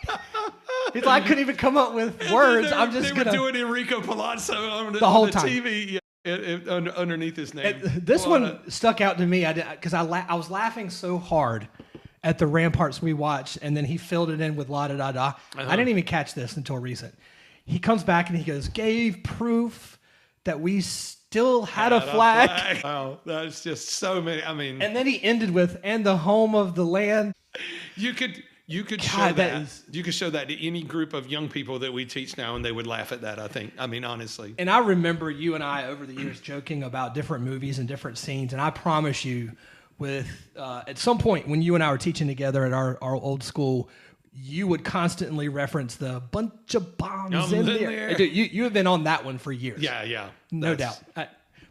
He's like, I couldn't even come up with words. They were doing Enrico Palazzo on the whole time. time. TV underneath his name. This one stuck out to me because I was laughing so hard at the ramparts we watched, and then he filled it in with la da da da. I didn't even catch this until recent. He comes back and he goes, gave proof that we still had a flag. Wow, that's just so many. I mean, and then he ended with, and the home of the land. You could show that. You could show that to any group of young people that we teach now, and they would laugh at that, I think. I mean, honestly. And I remember you and I over the years joking about different movies and different scenes, and I promise you, at some point when you and I were teaching together at our old school, you would constantly reference the bunch of bombs in there. Dude, you have been on that one for years. Yeah. No doubt.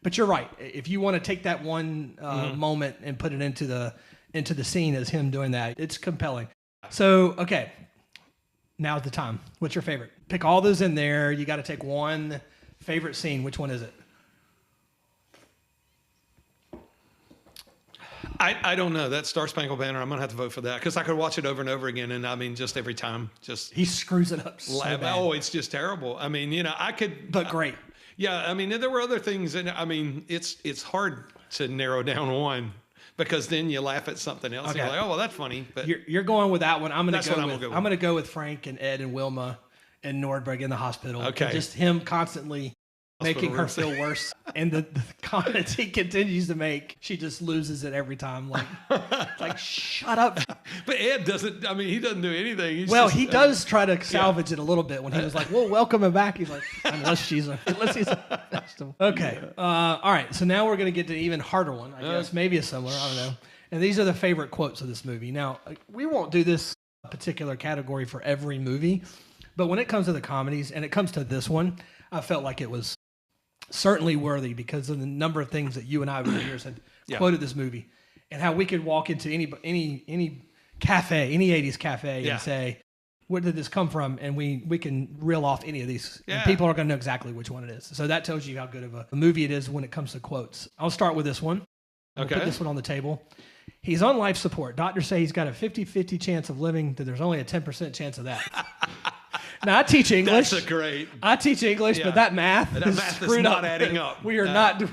But you're right. If you want to take that one moment and put it into the scene as him doing that, it's compelling. So, okay, now's the time. What's your favorite? Pick all those in there. You got to take one favorite scene. Which one is it? I don't know. That Star Spangled Banner, I'm going to have to vote for that because I could watch it over and over again. And I mean, just every time, he screws it up so bad. Oh, it's just terrible. I mean, you know, I could. But great. Yeah, I mean, there were other things. And I mean, it's hard to narrow down one. Because then you laugh at something else. Okay. And you're like, oh, well, that's funny. But you're going with that one. I'm going to go with Frank and Ed and Wilma and Nordberg in the hospital. Okay. Just him constantly making her feel worse. And the comments he continues to make, she just loses it every time. Like shut up. But Ed doesn't, I mean, he doesn't do anything. He does try to salvage it a little bit when he was like, well, welcome him back. He's like, unless he's a vegetable. Okay. All right. So now we're going to get to an even harder one, I guess. Maybe a similar. I don't know. And these are the favorite quotes of this movie. Now, we won't do this particular category for every movie, But when it comes to the comedies and it comes to this one, I felt like it was certainly worthy because of the number of things that you and I over the years had quoted this movie, and how we could walk into any cafe, any 80s cafe and say, where did this come from? And we can reel off any of these. And people are going to know exactly which one it is. So that tells you how good of a movie it is when it comes to quotes. I'll start with this one. We'll put this one on the table. He's on life support. Doctors say he's got a 50-50 chance of living, that there's only a 10% chance of that. Now, I teach English. That's a great. I teach English, but that math is not adding up. We are not.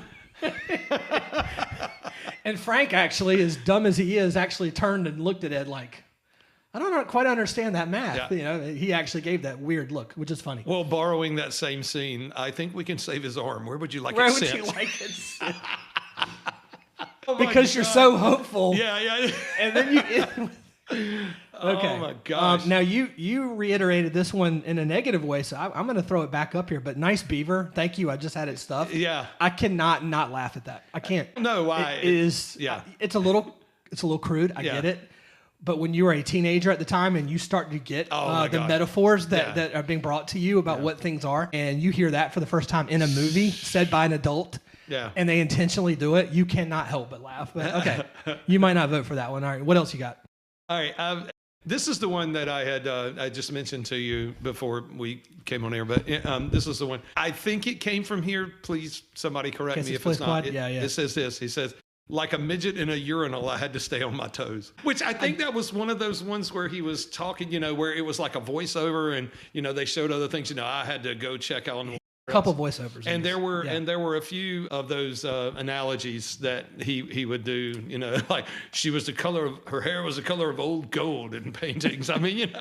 And Frank, actually, as dumb as he is, actually turned and looked at Ed like, I don't quite understand that math. Yeah. You know, he actually gave that weird look, which is funny. Well, borrowing that same scene, I think we can save his arm. Where would you like it Where sent? would you like it sent? Because you're so hopeful. Yeah. And then you... Okay. Oh my gosh. Now you reiterated this one in a negative way, so I'm going to throw it back up here. But nice beaver, thank you. I just had it stuffed. Yeah. I cannot not laugh at that. I can't. No, why? It is. Yeah. It's a little crude. I get it. But when you were a teenager at the time and you start to get the metaphors that are being brought to you about what things are, and you hear that for the first time in a movie said by an adult, and they intentionally do it, you cannot help but laugh. But okay, you might not vote for that one. All right, what else you got? All right, this is the one that I had I just mentioned to you before we came on air, but this is the one. I think it came from here. Please, somebody correct me if it's not. It says this. He says, like a midget in a urinal, I had to stay on my toes. Which I think that was one of those ones where he was talking, where it was like a voiceover, and they showed other things. I had to go check on. A couple voiceovers, and there were a few of those analogies that he would do. Like her hair was the color of old gold in paintings. I mean,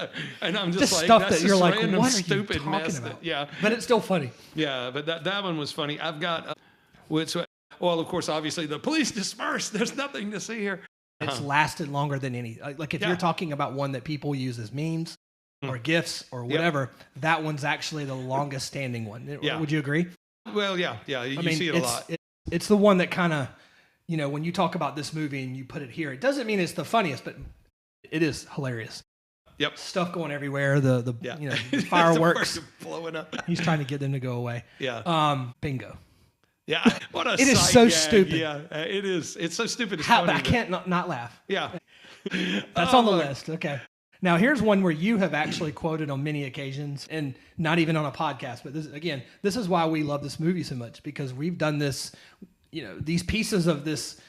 and I'm just like, stuff that's that you're like, random, what are stupid you talking mess. about? But it's still funny. Yeah, but that one was funny. I've got well, of course, obviously the police dispersed. There's nothing to see here. It's lasted longer than any. Like if you're talking about one that people use as memes or GIFs or whatever, that one's actually the longest standing one. Would you agree? Well, yeah. You see it a lot. It's the one that kind of, when you talk about this movie and you put it here, it doesn't mean it's the funniest, but it is hilarious. Yep. Stuff going everywhere. The fireworks blowing up. He's trying to get them to go away. Yeah. Bingo. Yeah, what a it is so stupid. Yeah, it is. It's so stupid. It's But funny, I can't not laugh. Yeah, that's on the list. Okay. Now here's one where you have actually quoted on many occasions, and not even on a podcast. But this is why we love this movie so much, because we've done this. These pieces of this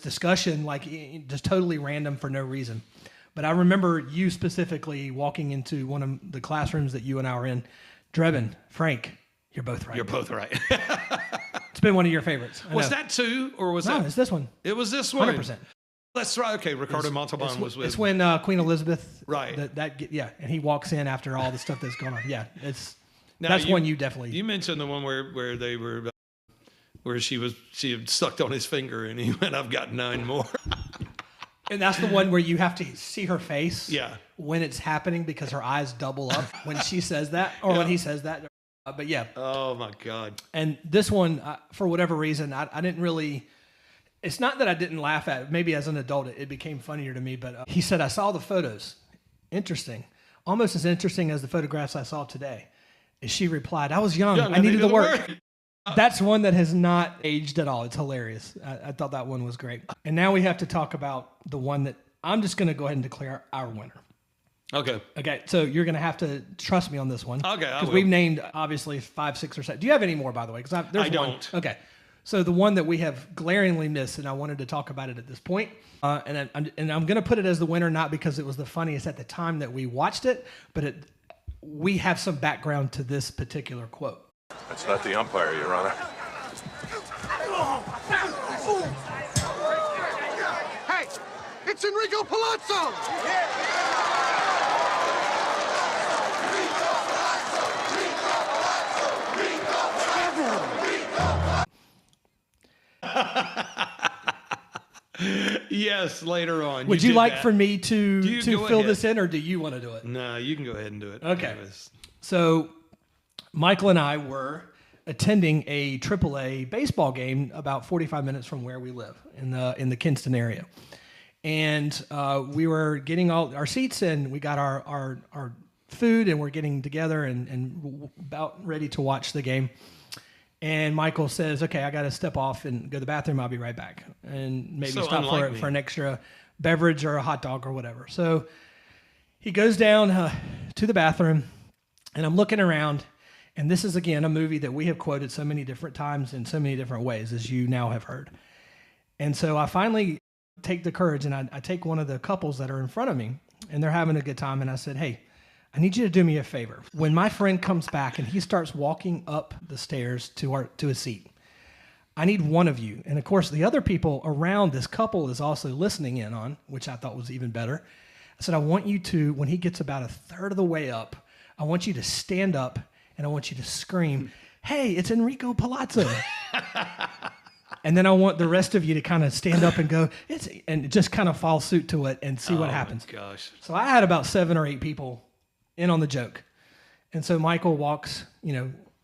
discussion, like just totally random for no reason. But I remember you specifically walking into one of the classrooms that you and I were in. Drebin, Frank, you're both right. You're both right. It's been one of your favorites. Was that two, or was that? No, it's this one. It was this one. 100%. That's right. Okay, Ricardo Montalban was with. It's when Queen Elizabeth. Right. And he walks in after all the stuff that's going on. Yeah, that's one you definitely. You mentioned the one where they were, where she had sucked on his finger, and he went, "I've got 9 more." And that's the one where you have to see her face. Yeah. When it's happening, because her eyes double up when she says that, or when he says that. But yeah. Oh my God. And this one, for whatever reason, I didn't really. It's not that I didn't laugh at it. Maybe as an adult, it became funnier to me. But he said, "I saw the photos. Interesting. Almost as interesting as the photographs I saw today." And she replied, "I was young. I needed the work." That's one that has not aged at all. It's hilarious. I thought that one was great. And now we have to talk about the one that I'm just going to go ahead and declare our winner. Okay. So you're going to have to trust me on this one. Okay. Because we've named obviously 5, 6, or 7. Do you have any more, by the way? Because I don't. Okay. So the one that we have glaringly missed, and I wanted to talk about it at this point, and I'm going to put it as the winner, not because it was the funniest at the time that we watched it, but we have some background to this particular quote. That's not the umpire, Your Honor. Hey, it's Enrico Palazzo! Yes, later on. Would you like for me to fill this in, or do you want to do it? No, you can go ahead and do it. Okay. So Michael and I were attending a AAA baseball game about 45 minutes from where we live in the Kinston area. And we were getting all our seats, and we got our food and we're getting together and about ready to watch the game. And Michael says, okay, I got to step off and go to the bathroom. I'll be right back. And maybe stop for an extra beverage or a hot dog or whatever. So he goes down to the bathroom, and I'm looking around. And this is, again, a movie that we have quoted so many different times in so many different ways, as you now have heard. And so I finally take the courage, and I take one of the couples that are in front of me, and they're having a good time. And I said, hey, I need you to do me a favor. When my friend comes back and he starts walking up the stairs to his seat, I need one of you. And of course, the other people around this couple is also listening in on, which I thought was even better. I said, I want you to, when he gets about a third of the way up, I want you to stand up and I want you to scream, hey, it's Enrico Palazzo. And then I want the rest of you to kind of stand up and go, and just kind of follow suit to it and see what happens. Oh, my gosh. So I had about 7 or 8 people in on the joke. And so Michael walks,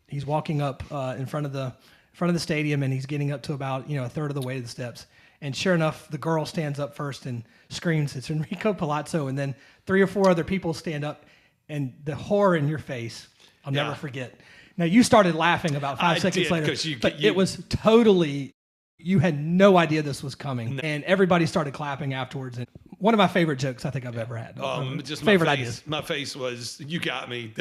he's walking up in front of the stadium, and he's getting up to about, a third of the way to the steps. And sure enough, the girl stands up first and screams, it's Enrico Palazzo. And then 3 or 4 other people stand up, and the horror in your face, I'll never forget. Now, you started laughing about 5 seconds later, but it was totally, you had no idea this was coming. No. And everybody started clapping afterwards. And one of my favorite jokes I think I've ever had. Just favorite ideas. ideas. My face was, you got me.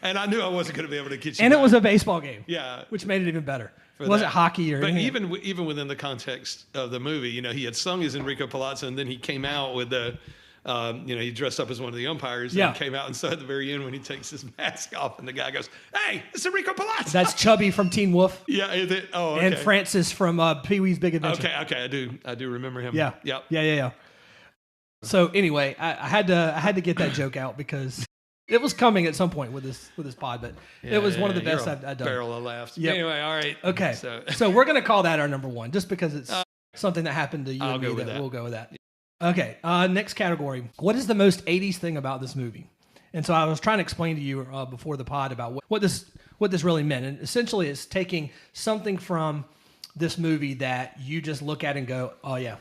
And I knew I wasn't going to be able to get you. And back. it was a baseball game. Yeah. Which made it even better. It wasn't hockey or anything. But even within the context of the movie, he had sung as Enrico Palazzo, and then he came out with the, he dressed up as one of the umpires and came out. And so at the very end, when he takes his mask off and the guy goes, hey, it's Enrico Palazzo. That's Chubby from Teen Wolf. Yeah. Is it? Oh, okay. And Francis from Pee-wee's Big Adventure. Okay. I do remember him. Yeah. Yep. Yeah. So anyway, I had to get that joke out because it was coming at some point with this pod, but it was one of the best I've done. Barrel of laughs. Yep. Anyway, all right. Okay. So we're gonna call that our number one, just because it's something that happened to you and me. We'll go with that. Okay. Next category. What is the most 80s thing about this movie? And so I was trying to explain to you before the pod about what this really meant, and essentially it's taking something from this movie that you just look at and go, oh yeah,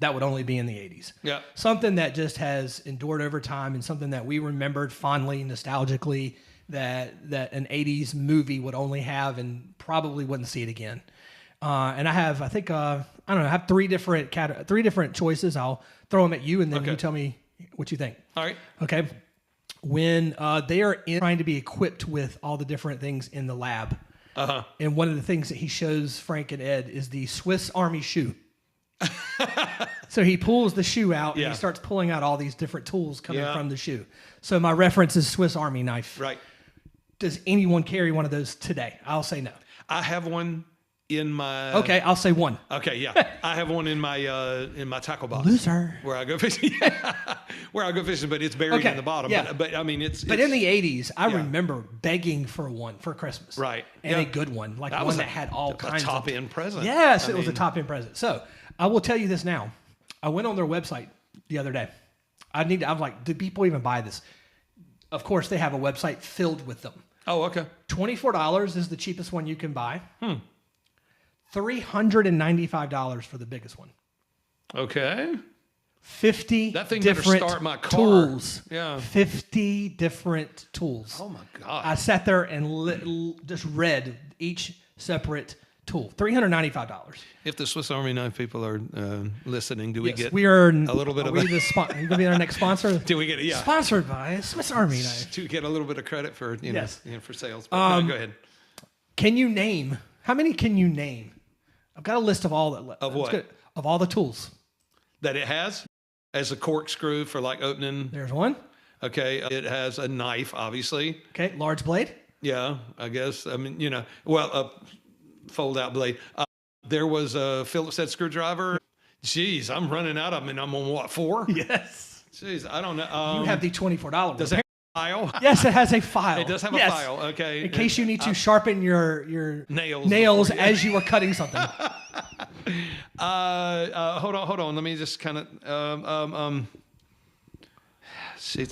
that would only be in the 80s. Yeah. Something that just has endured over time, and something that we remembered fondly, nostalgically, that an 80s movie would only have and probably wouldn't see it again. And I have, I think, I have three different choices. I'll throw them at you, and then you tell me what you think. All right. Okay. When they are trying to be equipped with all the different things in the lab, and one of the things that he shows Frank and Ed is the Swiss Army shoe. So he pulls the shoe out and he starts pulling out all these different tools coming from the shoe. So my reference is Swiss Army knife. Right. Does anyone carry one of those today? I'll say no. I have one in my. Okay, I'll say one. Okay, yeah, I have one in my tackle box. Loser. Where I go fishing. Where I go fishing, but it's buried in the bottom. Yeah. But I mean, But in the 80s, I remember begging for one for Christmas. Right. And a good one, like one that had all kinds of top end present. Yes, it was a top end present. So I will tell you this now. I went on their website the other day. I was like, do people even buy this? Of course, they have a website filled with them. Oh, okay. $24 is the cheapest one you can buy. $395 for the biggest one. Okay. 50 that thing different better start my car. Tools. Yeah. 50 different tools. Oh my God. I sat there and just read each separate tool. $395. If the Swiss Army knife people are listening, do we get we are, a little bit of a... Are we going to be our next sponsor? Do we get it? Yeah. Sponsored by Swiss Army knife. To get a little bit of credit for, for sales. But no, go ahead. Can you name, how many can you name? I've got a list of all that. Of what? Of all the tools. That it has? As a corkscrew for like opening. There's one. Okay. It has a knife, obviously. Okay. Large blade. Yeah, I guess. I mean, a fold out blade. There was a Phillips head screwdriver. Jeez, I'm running out of them, and I'm on what, 4? Yes. Jeez, I don't know. You have the $24 one. Does it have a file? Yes, it has a file. It does have a file. Okay. In case you need to sharpen your nails as you are cutting something. Hold on. Let me just kind of.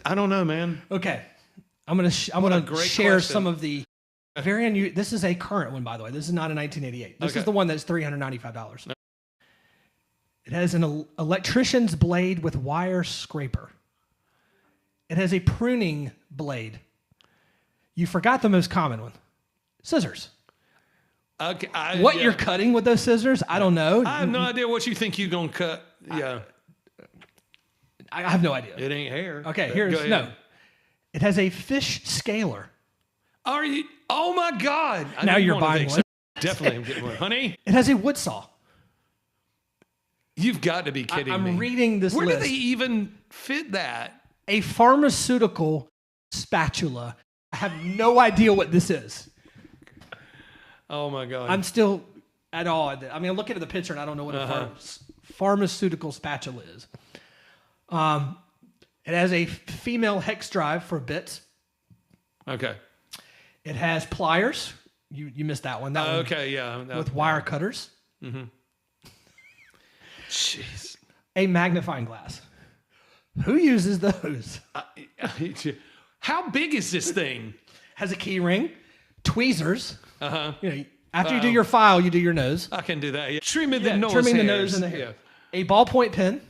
I don't know, man. Okay, I'm gonna share some of the very unusual. This is a current one, by the way. This is not a 1988. This is the one that's $395. It has an electrician's blade with wire scraper. It has a pruning blade. You forgot the most common one. Scissors. Okay. What you're cutting with those scissors, I don't know. I have no idea what you think you're going to cut. Yeah. I have no idea. It ain't hair. Okay, here's, no. It has a fish scaler. Are you? Oh my God. Now you're buying one. Definitely I'm getting one. Honey? It has a wood saw. You've got to be kidding me. I'm reading this list. Where do they even fit that? A pharmaceutical spatula. I have no idea what this is. Oh my God. I'm still at all. I mean, I'm looking at the picture and I don't know what a pharmaceutical spatula is. It has a female hex drive for bits. Okay. It has pliers. You missed that one. That one. Okay, yeah. With wire cutters. Mm-hmm. Jeez. A magnifying glass. Who uses those? How big is this thing? Has a key ring, tweezers. Uh-huh. You know, after you do your file, you do your nose. I can do that. Yeah. Trimming the nose trimming hairs. the nose and the hair. Yeah. A ballpoint pen,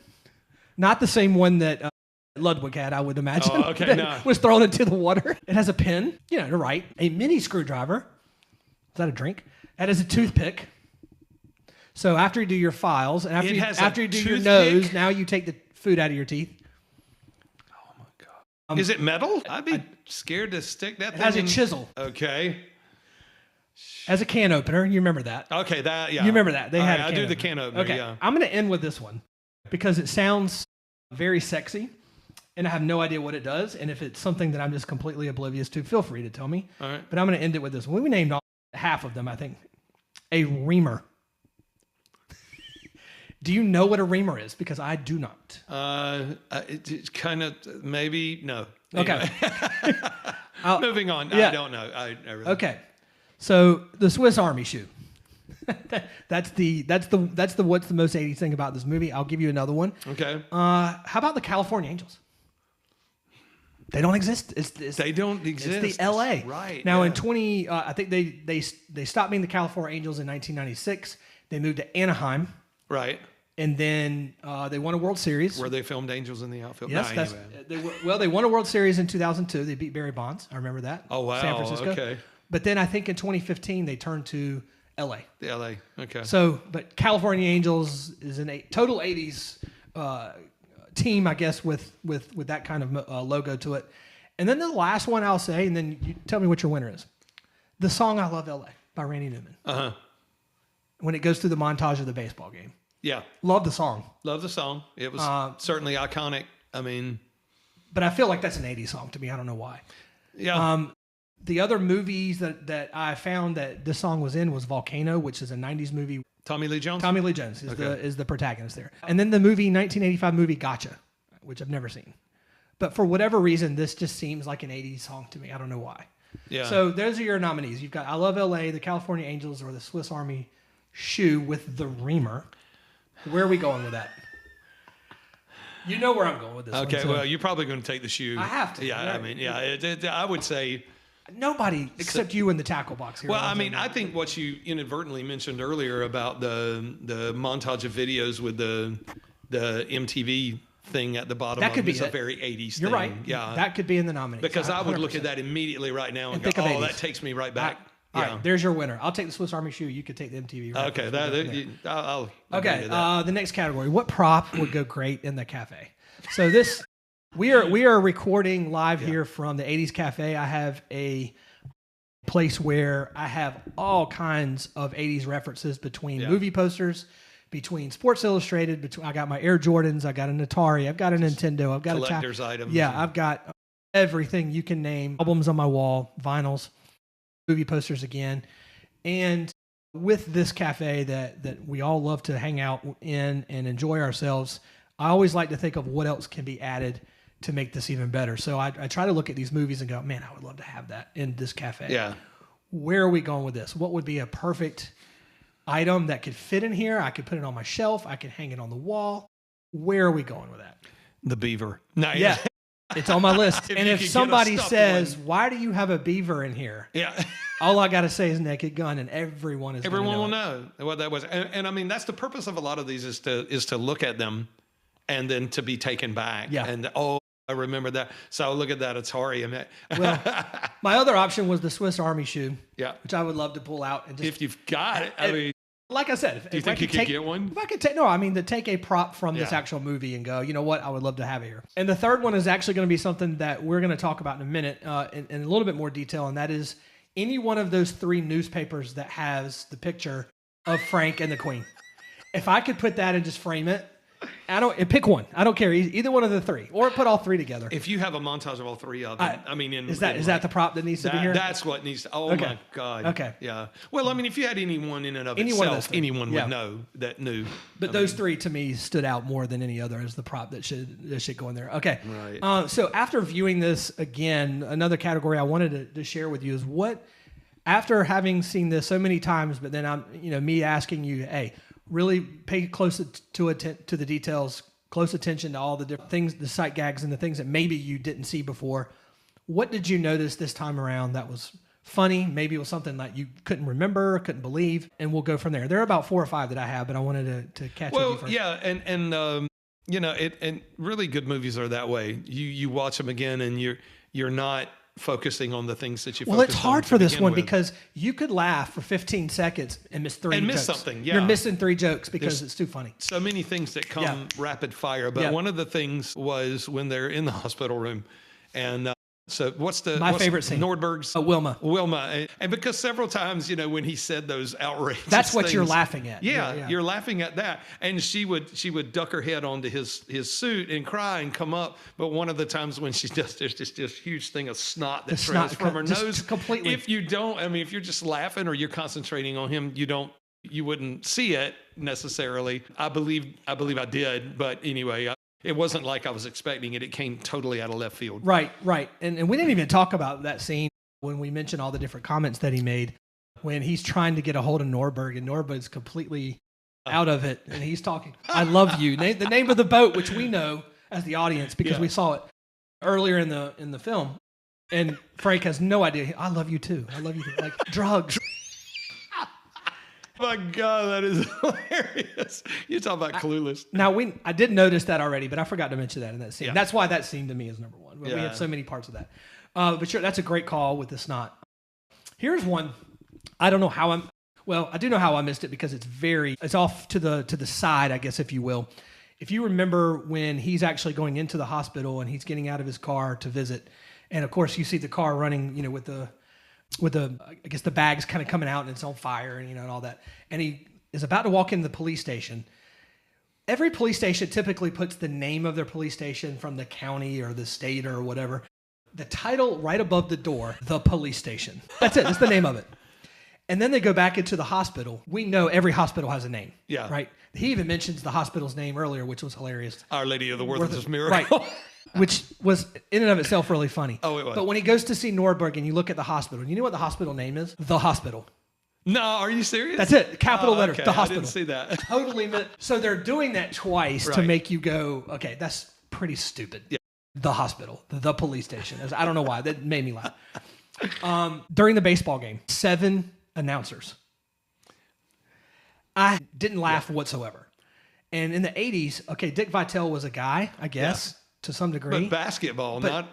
not the same one that Ludwig had, I would imagine. Oh, okay, that no. was thrown into the water. It has a pen, to write. A mini screwdriver. Is that a drink? That is a toothpick. So after you do your files, and after you do your nose, now you take the food out of your teeth. Oh my God. Is it metal? I'd be scared to stick that thing in. It has a chisel. Okay. As a can opener, you remember that? Okay, that, yeah. You remember that? They had. I do the can opener. Okay, Yeah. I'm going to end with this one because it sounds very sexy, and I have no idea what it does. And if it's something that I'm just completely oblivious to, feel free to tell me. All right. But I'm going to end it with this one. We named half of them, I think. A reamer. Do you know what a reamer is? Because I do not. It's kind of maybe no. Okay. Moving on. Yeah. I don't know. I really Okay. So the Swiss Army shoe. That's what's the most 80s thing about this movie. I'll give you another one. Okay. How about the California Angels? They don't exist. They don't exist. It's the LA. Right. Now in I think they stopped being the California Angels in 1996. They moved to Anaheim. Right. And then they won a World Series. Where they filmed Angels in the Outfield. Yes, Anyway. they won a World Series in 2002. They beat Barry Bonds. I remember that. Oh wow. San Francisco. Okay. But then I think in 2015 they turned to LA. The LA. Okay. So, but California Angels is a total 80s team, I guess, with that kind of logo to it. And then the last one I'll say, and then you tell me what your winner is. The song "I Love LA" by Randy Newman. Uh-huh. When it goes through the montage of the baseball game. Yeah. Love the song. Love the song. It was certainly iconic. I mean, but I feel like that's an 80s song to me. I don't know why. Yeah. The other movies that I found that this song was in was Volcano, which is a 90s movie. Tommy Lee Jones? Tommy Lee Jones is the protagonist there. And then the 1985 movie Gotcha, which I've never seen. But for whatever reason, this just seems like an 80s song to me. I don't know why. Yeah. So those are your nominees. You've got I Love LA, the California Angels, or the Swiss Army shoe with the reamer. Where are we going with that? You know where I'm going with this. Okay, one, so. well, you're probably going to take the shoe. I have to. Yeah, Right. I mean, yeah, I would say. Nobody except you in the tackle box here. Well, I mean, I think what you inadvertently mentioned earlier about the montage of videos with the MTV thing at the bottom that could be a very 80s You're thing. right. Yeah. That could be in the nominees. Because I would look at that immediately right now and go, think of 80s. that takes me right back. All right, there's your winner. I'll take the Swiss Army shoe. You could take the MTV. Okay, I'll okay. The next category. What prop would go great in the cafe? So this, we are recording live here from the 80s Cafe. I have a place where I have all kinds of 80s references between movie posters, between Sports Illustrated. I got my Air Jordans. I got an Atari. I've got a Nintendo. I've got collector's items. Yeah, I've got everything you can name. Albums on my wall, vinyls. Movie posters again. And with this cafe that we all love to hang out in and enjoy ourselves, I always like to think of what else can be added to make this even better. So I try to look at these movies and go, man, I would love to have that in this cafe. Yeah. Where are we going with this? What would be a perfect item that could fit in here? I could put it on my shelf. I could hang it on the wall. Where are we going with that? The beaver. No, yeah. It's on my list. And if somebody says, why do you have a beaver in here? Yeah. All I got to say is Naked Gun, and everyone will know what that was. And I mean, that's the purpose of a lot of these is to look at them and then to be taken back. Yeah. And, I remember that. So I look at that Atari. Well, my other option was the Swiss Army shoe, yeah, which I would love to pull out and just. If you've got it, I mean. Like I said, do you think you could get one? If I could take, no, I mean to take a prop from this actual movie and go, you know what, I would love to have it here. And the third one is actually going to be something that we're going to talk about in a minute, in a little bit more detail, and that is any one of those 3 newspapers that has the picture of Frank and the Queen. If I could put that and just frame it, pick one. I don't care. Either one of the 3, or put all 3 together. If you have a montage of all 3 of them, is that the prop that needs to be here? That's what needs to. Oh my God. Okay. Yeah. Well, I mean, if you had anyone in and of itself, anyone would know that knew. But those 3 to me stood out more than any other as the prop that should go in there. Okay. Right. So after viewing this again, another category I wanted to share with you is what, after having seen this so many times, but then me asking you, hey, really pay close to the details, close attention to all the different things, the sight gags and the things that maybe you didn't see before. What did you notice this time around that was funny? Maybe it was something that you couldn't remember, couldn't believe, and we'll go from there. There are about 4 or 5 that I have, but I wanted to catch up with you first. Yeah, and really good movies are that way. You watch them again, and you're not focusing on the things that you focused on. Well, it's hard for this one because you could laugh for 15 seconds and miss 3 jokes. And miss something, yeah. You're missing 3 jokes because it's too funny. So many things that come rapid fire. But one of the things was when they're in the hospital room. And so what's favorite scene? Nordberg's? Wilma. Wilma. And because several times, when he said those outrageous that's what things, you're laughing at. Yeah, you're laughing at that. And she would duck her head onto his suit and cry and come up. But one of the times when she does, there's just this huge thing of snot that trails from her nose. Completely. If you're just laughing or you're concentrating on him, you wouldn't see it necessarily. I believe I did. But anyway, it wasn't like I was expecting it. It came totally out of left field. Right. And we didn't even talk about that scene when we mentioned all the different comments that he made when he's trying to get a hold of Nordberg, and Nordberg's completely out of it. And he's talking, I love you. The name of the boat, which we know as the audience because we saw it earlier in the film. And Frank has no idea. I love you too. I love you too. Like drugs. My God, that is hilarious. You're talking about Clueless. Now, I did notice that already, but I forgot to mention that in that scene. Yeah. That's why that scene to me is number 1. We have so many parts of that. But sure, that's a great call with the snot. Here's one. I don't know how I do know how I missed it because it's off to the side, I guess, if you will. If you remember when he's actually going into the hospital and he's getting out of his car to visit, and of course you see the car running, with the I guess the bag's kind of coming out and it's on fire and and all that. And he is about to walk into the police station. Every police station typically puts the name of their police station from the county or the state or whatever. The title right above the door, the police station. That's it. That's the name of it. And then they go back into the hospital. We know every hospital has a name. Yeah. Right? He even mentions the hospital's name earlier, which was hilarious. Our Lady of the Worthless Miracle. Right. Which was in and of itself really funny. Oh, it was. But when he goes to see Nordberg and you look at the hospital, you know what the hospital name is? The Hospital. No, are you serious? That's it. Capital letters. Okay. The Hospital. I didn't see that. Totally. So they're doing that twice to make you go, okay, that's pretty stupid. Yeah. The hospital. The police station. I don't know why. That made me laugh. During the baseball game, 7 announcers. I didn't laugh whatsoever. And in the 80s, okay, Dick Vitale was a guy, I guess, to some degree. But basketball, not...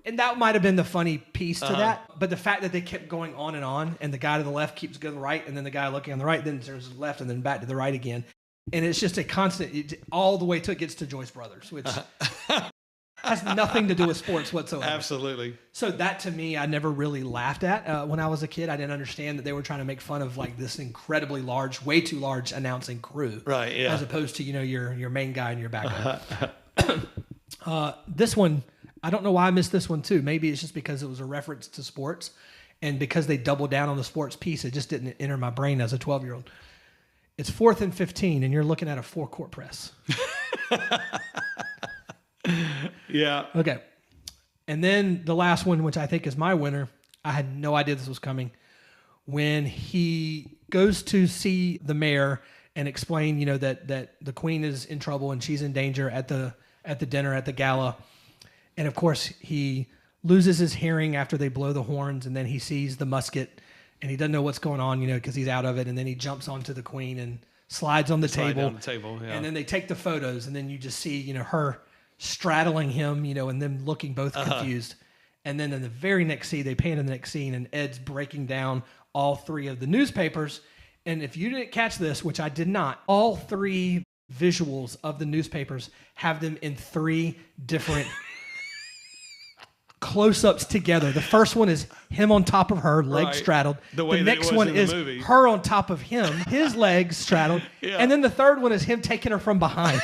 And that might have been the funny piece to that. But the fact that they kept going on, and the guy to the left keeps going to the right, and then the guy looking on the right, then there's the left, and then back to the right again. And it's just a constant, all the way till it gets to Joyce Brothers, which has nothing to do with sports whatsoever. Absolutely. So that, to me, I never really laughed at when I was a kid. I didn't understand that they were trying to make fun of like this incredibly large, way too large announcing crew. Right, yeah. As opposed to, your main guy and your backup. This one, I don't know why I missed this one too. Maybe it's just because it was a reference to sports, and because they doubled down on the sports piece, it just didn't enter my brain as a 12-year-old. It's 4th and 15, and you're looking at a 4-court press. Yeah. Okay. And then the last one, which I think is my winner, I had no idea this was coming. When he goes to see the mayor and explain, that the queen is in trouble and she's in danger at the dinner, at the gala. And of course, he loses his hearing after they blow the horns, and then he sees the musket, and he doesn't know what's going on, because he's out of it. And then he jumps onto the queen and slides on the table. Down the table, yeah. And then they take the photos, and then you just see, her straddling him, and them looking both confused. And then in the very next scene, they pan in the next scene, and Ed's breaking down all 3 of the newspapers. And if you didn't catch this, which I did not, all 3 visuals of the newspapers have them in 3 different close-ups together. The first one is him on top of her, legs straddled. The way next one is her on top of him, his legs straddled. And then the third one is him taking her from behind.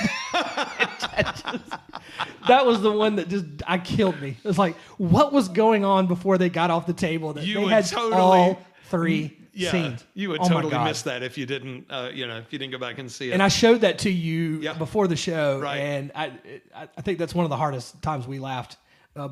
That was the one that I killed me. It was like, what was going on before they got off the table? That they had all 3 scenes. You would totally miss that if you didn't, if you didn't go back and see it. And I showed that to you before the show, right. And I think that's one of the hardest times we laughed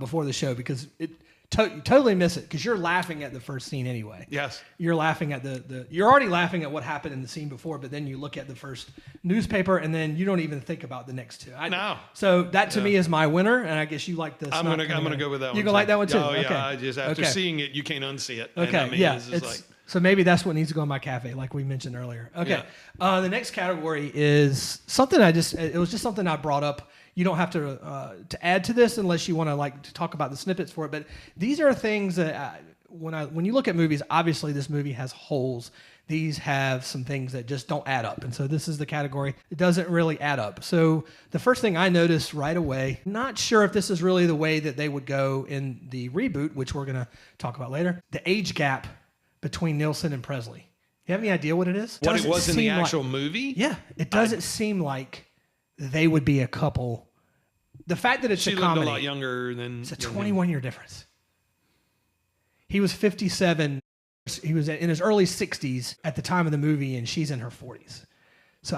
before the show, because you totally miss it, because you're laughing at the first scene anyway. Yes. You're laughing at you're already laughing at what happened in the scene before, but then you look at the first newspaper, and then you don't even think about the next 2. No. So that to me is my winner, and I guess you like this. I'm gonna go with that one. You gonna like that one too? Oh okay. yeah. I just after seeing it, you can't unsee it. Okay. And, it's so maybe that's what needs to go in my cafe, like we mentioned earlier. Okay. Yeah. The next category is something it was just something I brought up. You don't have to add to this unless you want to talk about the snippets for it. But these are things that when you look at movies, obviously this movie has holes. These have some things that just don't add up. And so this is the category. It doesn't really add up. So the first thing I noticed right away, not sure if this is really the way that they would go in the reboot, which we're going to talk about later, the age gap between Nielsen and Presley. You have any idea what it is? What it was in the actual movie? Yeah. It doesn't seem like they would be a couple. The fact that it's a comedy. She looked a lot younger than... It's a 21-year difference. He was 57. He was in his early 60s at the time of the movie, and she's in her 40s. So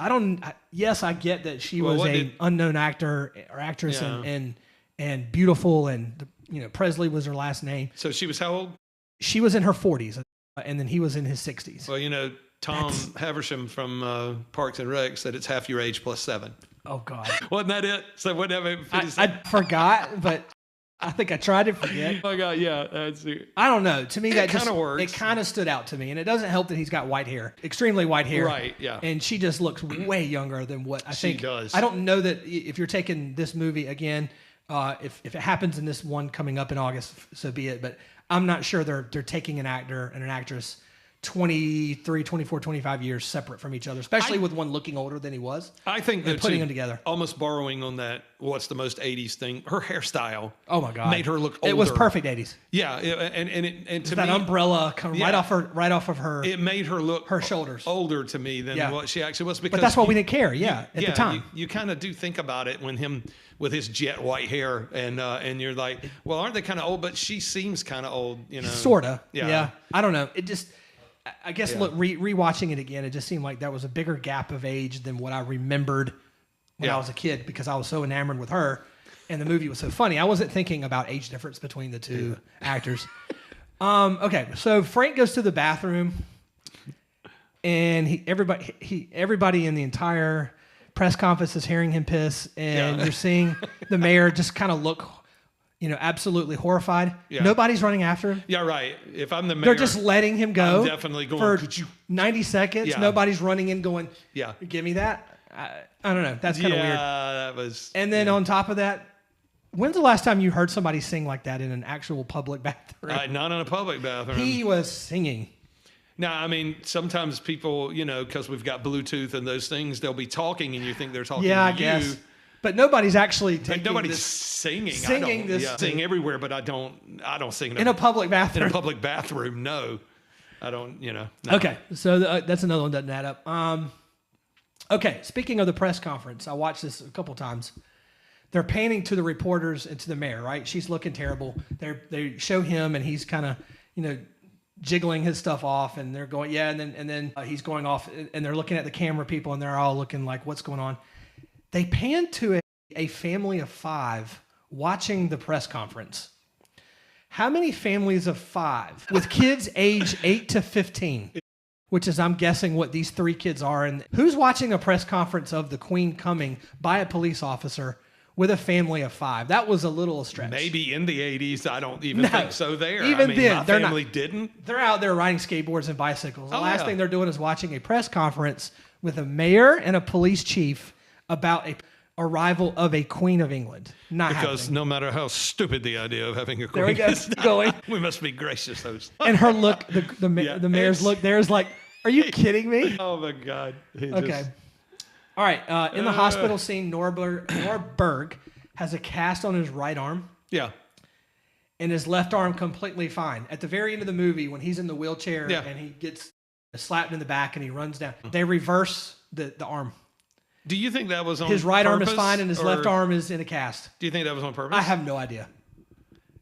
yes, I get that she was an unknown actor or actress and beautiful, and Presley was her last name. So she was how old? She was in her 40s, and then he was in his 60s. Well, Tom Haversham from Parks and Rec said it's half your age plus 7. Oh, God. Wasn't that it? So whatever. I forgot, but I think I tried to forget. Oh, God, yeah. That's it. I don't know. To me, that kind of works. It kind of stood out to me, and it doesn't help that he's got white hair, extremely white hair. Right, yeah. And she just looks way younger than what I think. She does. I don't know that if you're taking this movie again, if it happens in this one coming up in August, so be it. But I'm not sure they're taking an actor and an actress 23, 24, 25 years separate from each other, especially with one looking older than he was. I think they're putting them together. Almost borrowing on that, what's the most 80s thing? Her hairstyle. Oh my God. Made her look older. It was perfect 80s. Yeah, and to that me, umbrella come right off of her. It made her look her shoulders older to me than what she actually was. Because but that's why we didn't care. At the time, you kind of do think about it when him with his jet white hair, and you're like, well, aren't they kind of old? But she seems kind of old, Sorta. Yeah. I don't know. It just. I guess look, rewatching it again, it just seemed like that was a bigger gap of age than what I remembered when I was a kid, because I was so enamored with her, and the movie was so funny. I wasn't thinking about age difference between the two actors. Okay, so Frank goes to the bathroom, and everybody in the entire press conference is hearing him piss, and you're seeing the mayor just kind of look. Absolutely horrified. Yeah. Nobody's running after him. Yeah, right. If I'm the mayor, they're just letting him go. I'm definitely going for 90 seconds. Yeah. Nobody's running in going, give me that. I don't know. That's kind of weird. Yeah, that was. And then on top of that, when's the last time you heard somebody sing like that in an actual public bathroom? Not in a public bathroom. He was singing. Now, I mean, sometimes people, because we've got Bluetooth and those things, they'll be talking and you think they're talking to you. Yeah, I guess. But nobody's actually taking nobody's singing. Singing this. Yeah. Sing everywhere, but I don't sing in a public bathroom. In a public bathroom, no. I don't, No. Okay, so that's another one that doesn't add up. Okay, speaking of the press conference, I watched this a couple times. They're panning to the reporters and to the mayor, right? She's looking terrible. They show him, and he's kind of, jiggling his stuff off, and they're going, and then he's going off, and they're looking at the camera people, and they're all looking like, what's going on? They pan to a family of 5 watching the press conference. How many families of 5 with kids age 8 to 15, which is, I'm guessing, what these 3 kids are, and who's watching a press conference of the Queen coming by a police officer with a family of 5? That was a little stretch. Maybe in the 80s, I don't even think so there. Even then, my family didn't. They're out there riding skateboards and bicycles. The last thing they're doing is watching a press conference with a mayor and a police chief about arrival of a Queen of England. Not because happening. no matter how stupid the idea of having a There we queen go. is, Going. we must be gracious hosts. And her look, the mayor's it's- look there is like, are you kidding me? Oh my God. Okay. All right. In the hospital scene, Norberg has a cast on his right arm. Yeah. And his left arm completely fine. At the very end of the movie, when he's in the wheelchair and he gets slapped in the back and he runs down, they reverse the arm. Do you think that was on His right arm is purpose, fine and his or left arm is in a cast. Do you think that was on purpose? I have no idea.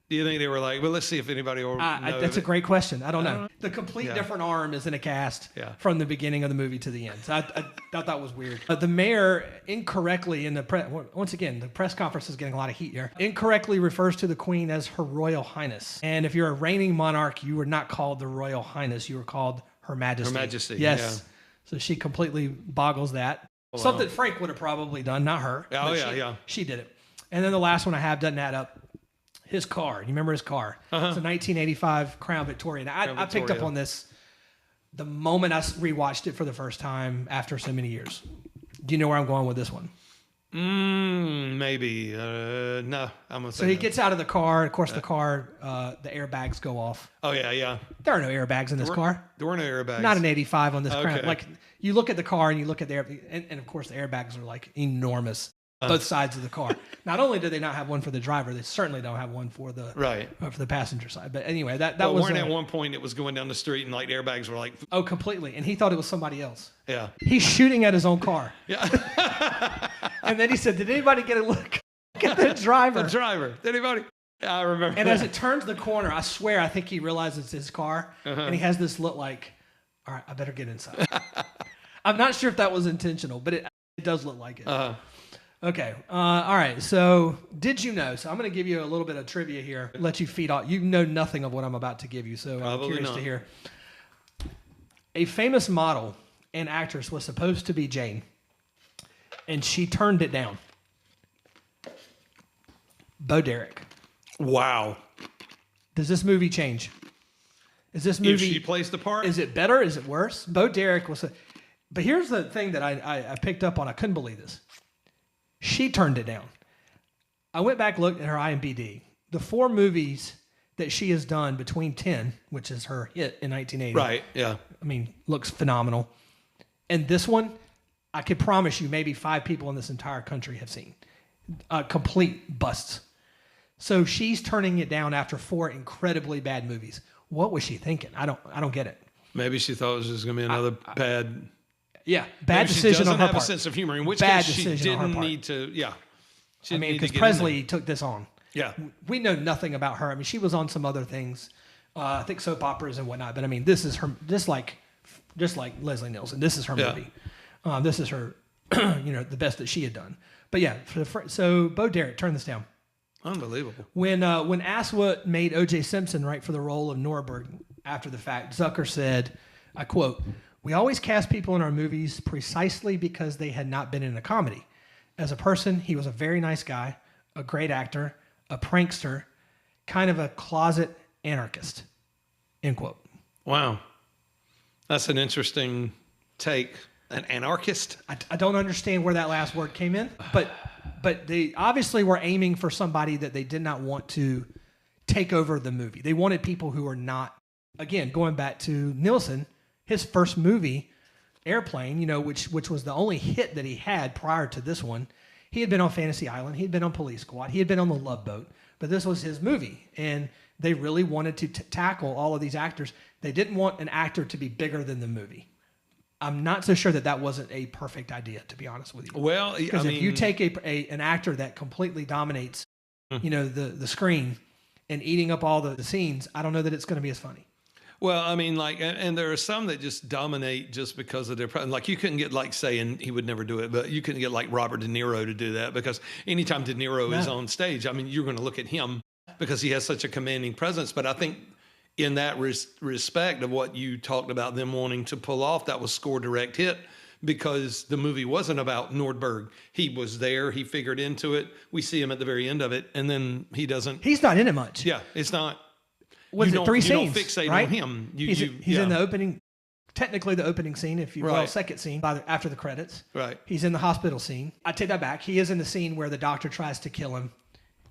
Do you think they were like, well, let's see if anybody will know That's a it? great question. I don't know. The complete different arm is in a cast from the beginning of the movie to the end. So I thought that was weird. The mayor incorrectly in the once again, the press conference is getting a lot of heat here. Incorrectly refers to the Queen as Her Royal Highness. And if you're a reigning monarch, you were not called the Royal Highness. You were called Her Majesty. Her Majesty. Yes. Yeah. So she completely boggles that. Wow. Something Frank would have probably done, not her. Oh, but yeah. She did it. And then the last one I have doesn't add up. His car. You remember his car? It's a 1985 Crown Victoria. Now, I picked up on this the moment I rewatched it for the first time after so many years. Do you know where I'm going with this one? Maybe. No, I'm going to say So he no. gets out of the car. Of course, the car, the airbags go off. Oh, yeah. There are no airbags in this car. There were no airbags. Not an 85 on this Okay. Crown. Like, you look at the car and you look at the and of course, the airbags are like enormous. Both sides of the car. Not only do they not have one for the driver, they certainly don't have one for the for the passenger side. But anyway, that was weren't at one point it was going down the street and like airbags were like, oh, completely. And he thought it was somebody else. Yeah. He's shooting at his own car. Yeah. And then he said, "Did anybody get a look at the driver?" The driver. Did anybody? I remember. And as it turns the corner, I swear, I think he realizes it's his car, and he has this look like, "All right, I better get inside." I'm not sure if that was intentional, but it does look like it. Okay. All right. So did you know? So I'm going to give you a little bit of trivia here. Let you feed off. You know nothing of what I'm about to give you. So I'm curious to hear. A famous model and actress was supposed to be Jane, and she turned it down. Bo Derek. Wow. Does this movie change? Is this movie? If she plays the part? Is it better? Is it worse? Bo Derek was. But here's the thing that I picked up on. I couldn't believe this. She turned it down. I went back, looked at her IMDb. The 4 movies that she has done between 10, which is her hit in 1980. Right, yeah. I mean, looks phenomenal. And this one, I could promise you maybe 5 people in this entire country have seen. Complete busts. So she's turning it down after 4 incredibly bad movies. What was she thinking? I don't get it. Maybe she thought it was just going to be another bad... Yeah, bad decision on her part. She doesn't have a sense of humor, in which bad case she didn't need to, I mean, because Presley took this on. Yeah. We know nothing about her. I mean, she was on some other things, I think soap operas and whatnot, but I mean, this is her, just like Leslie Nielsen, this is her movie. This is her, the best that she had done. But yeah, so Bo Derek, turn this down. Unbelievable. When asked what made O.J. Simpson right for the role of Norberg after the fact, Zucker said, I quote, "We always cast people in our movies precisely because they had not been in a comedy. As a person, he was a very nice guy, a great actor, a prankster, kind of a closet anarchist." End quote. Wow. That's an interesting take. An anarchist? I don't understand where that last word came in, but they obviously were aiming for somebody that they did not want to take over the movie. They wanted people who were not, again, going back to Nielsen, his first movie, Airplane, which was the only hit that he had prior to this one. He had been on Fantasy Island. He had been on Police Squad. He had been on The Love Boat. But this was his movie. And they really wanted to tackle all of these actors. They didn't want an actor to be bigger than the movie. I'm not so sure that wasn't a perfect idea, to be honest with you. Well, because if you take an actor that completely dominates, the screen and eating up all the scenes, I don't know that it's going to be as funny. Well, I mean, and there are some that just dominate just because of their, like you couldn't get saying he would never do it, but you couldn't get Robert De Niro to do that because anytime De Niro is on stage, I mean, you're going to look at him because he has such a commanding presence. But I think in that respect of what you talked about them wanting to pull off, that was score direct hit because the movie wasn't about Nordberg. He was there. He figured into it. We see him at the very end of it. And then he doesn't. He's not in it much. Yeah, it's not. Was it 3 scenes? You don't fixate right? on him. He's in the opening technically the opening scene, if you will, Right. second scene after the credits. Right. He's in the hospital scene. I take that back. He is in the scene where the doctor tries to kill him,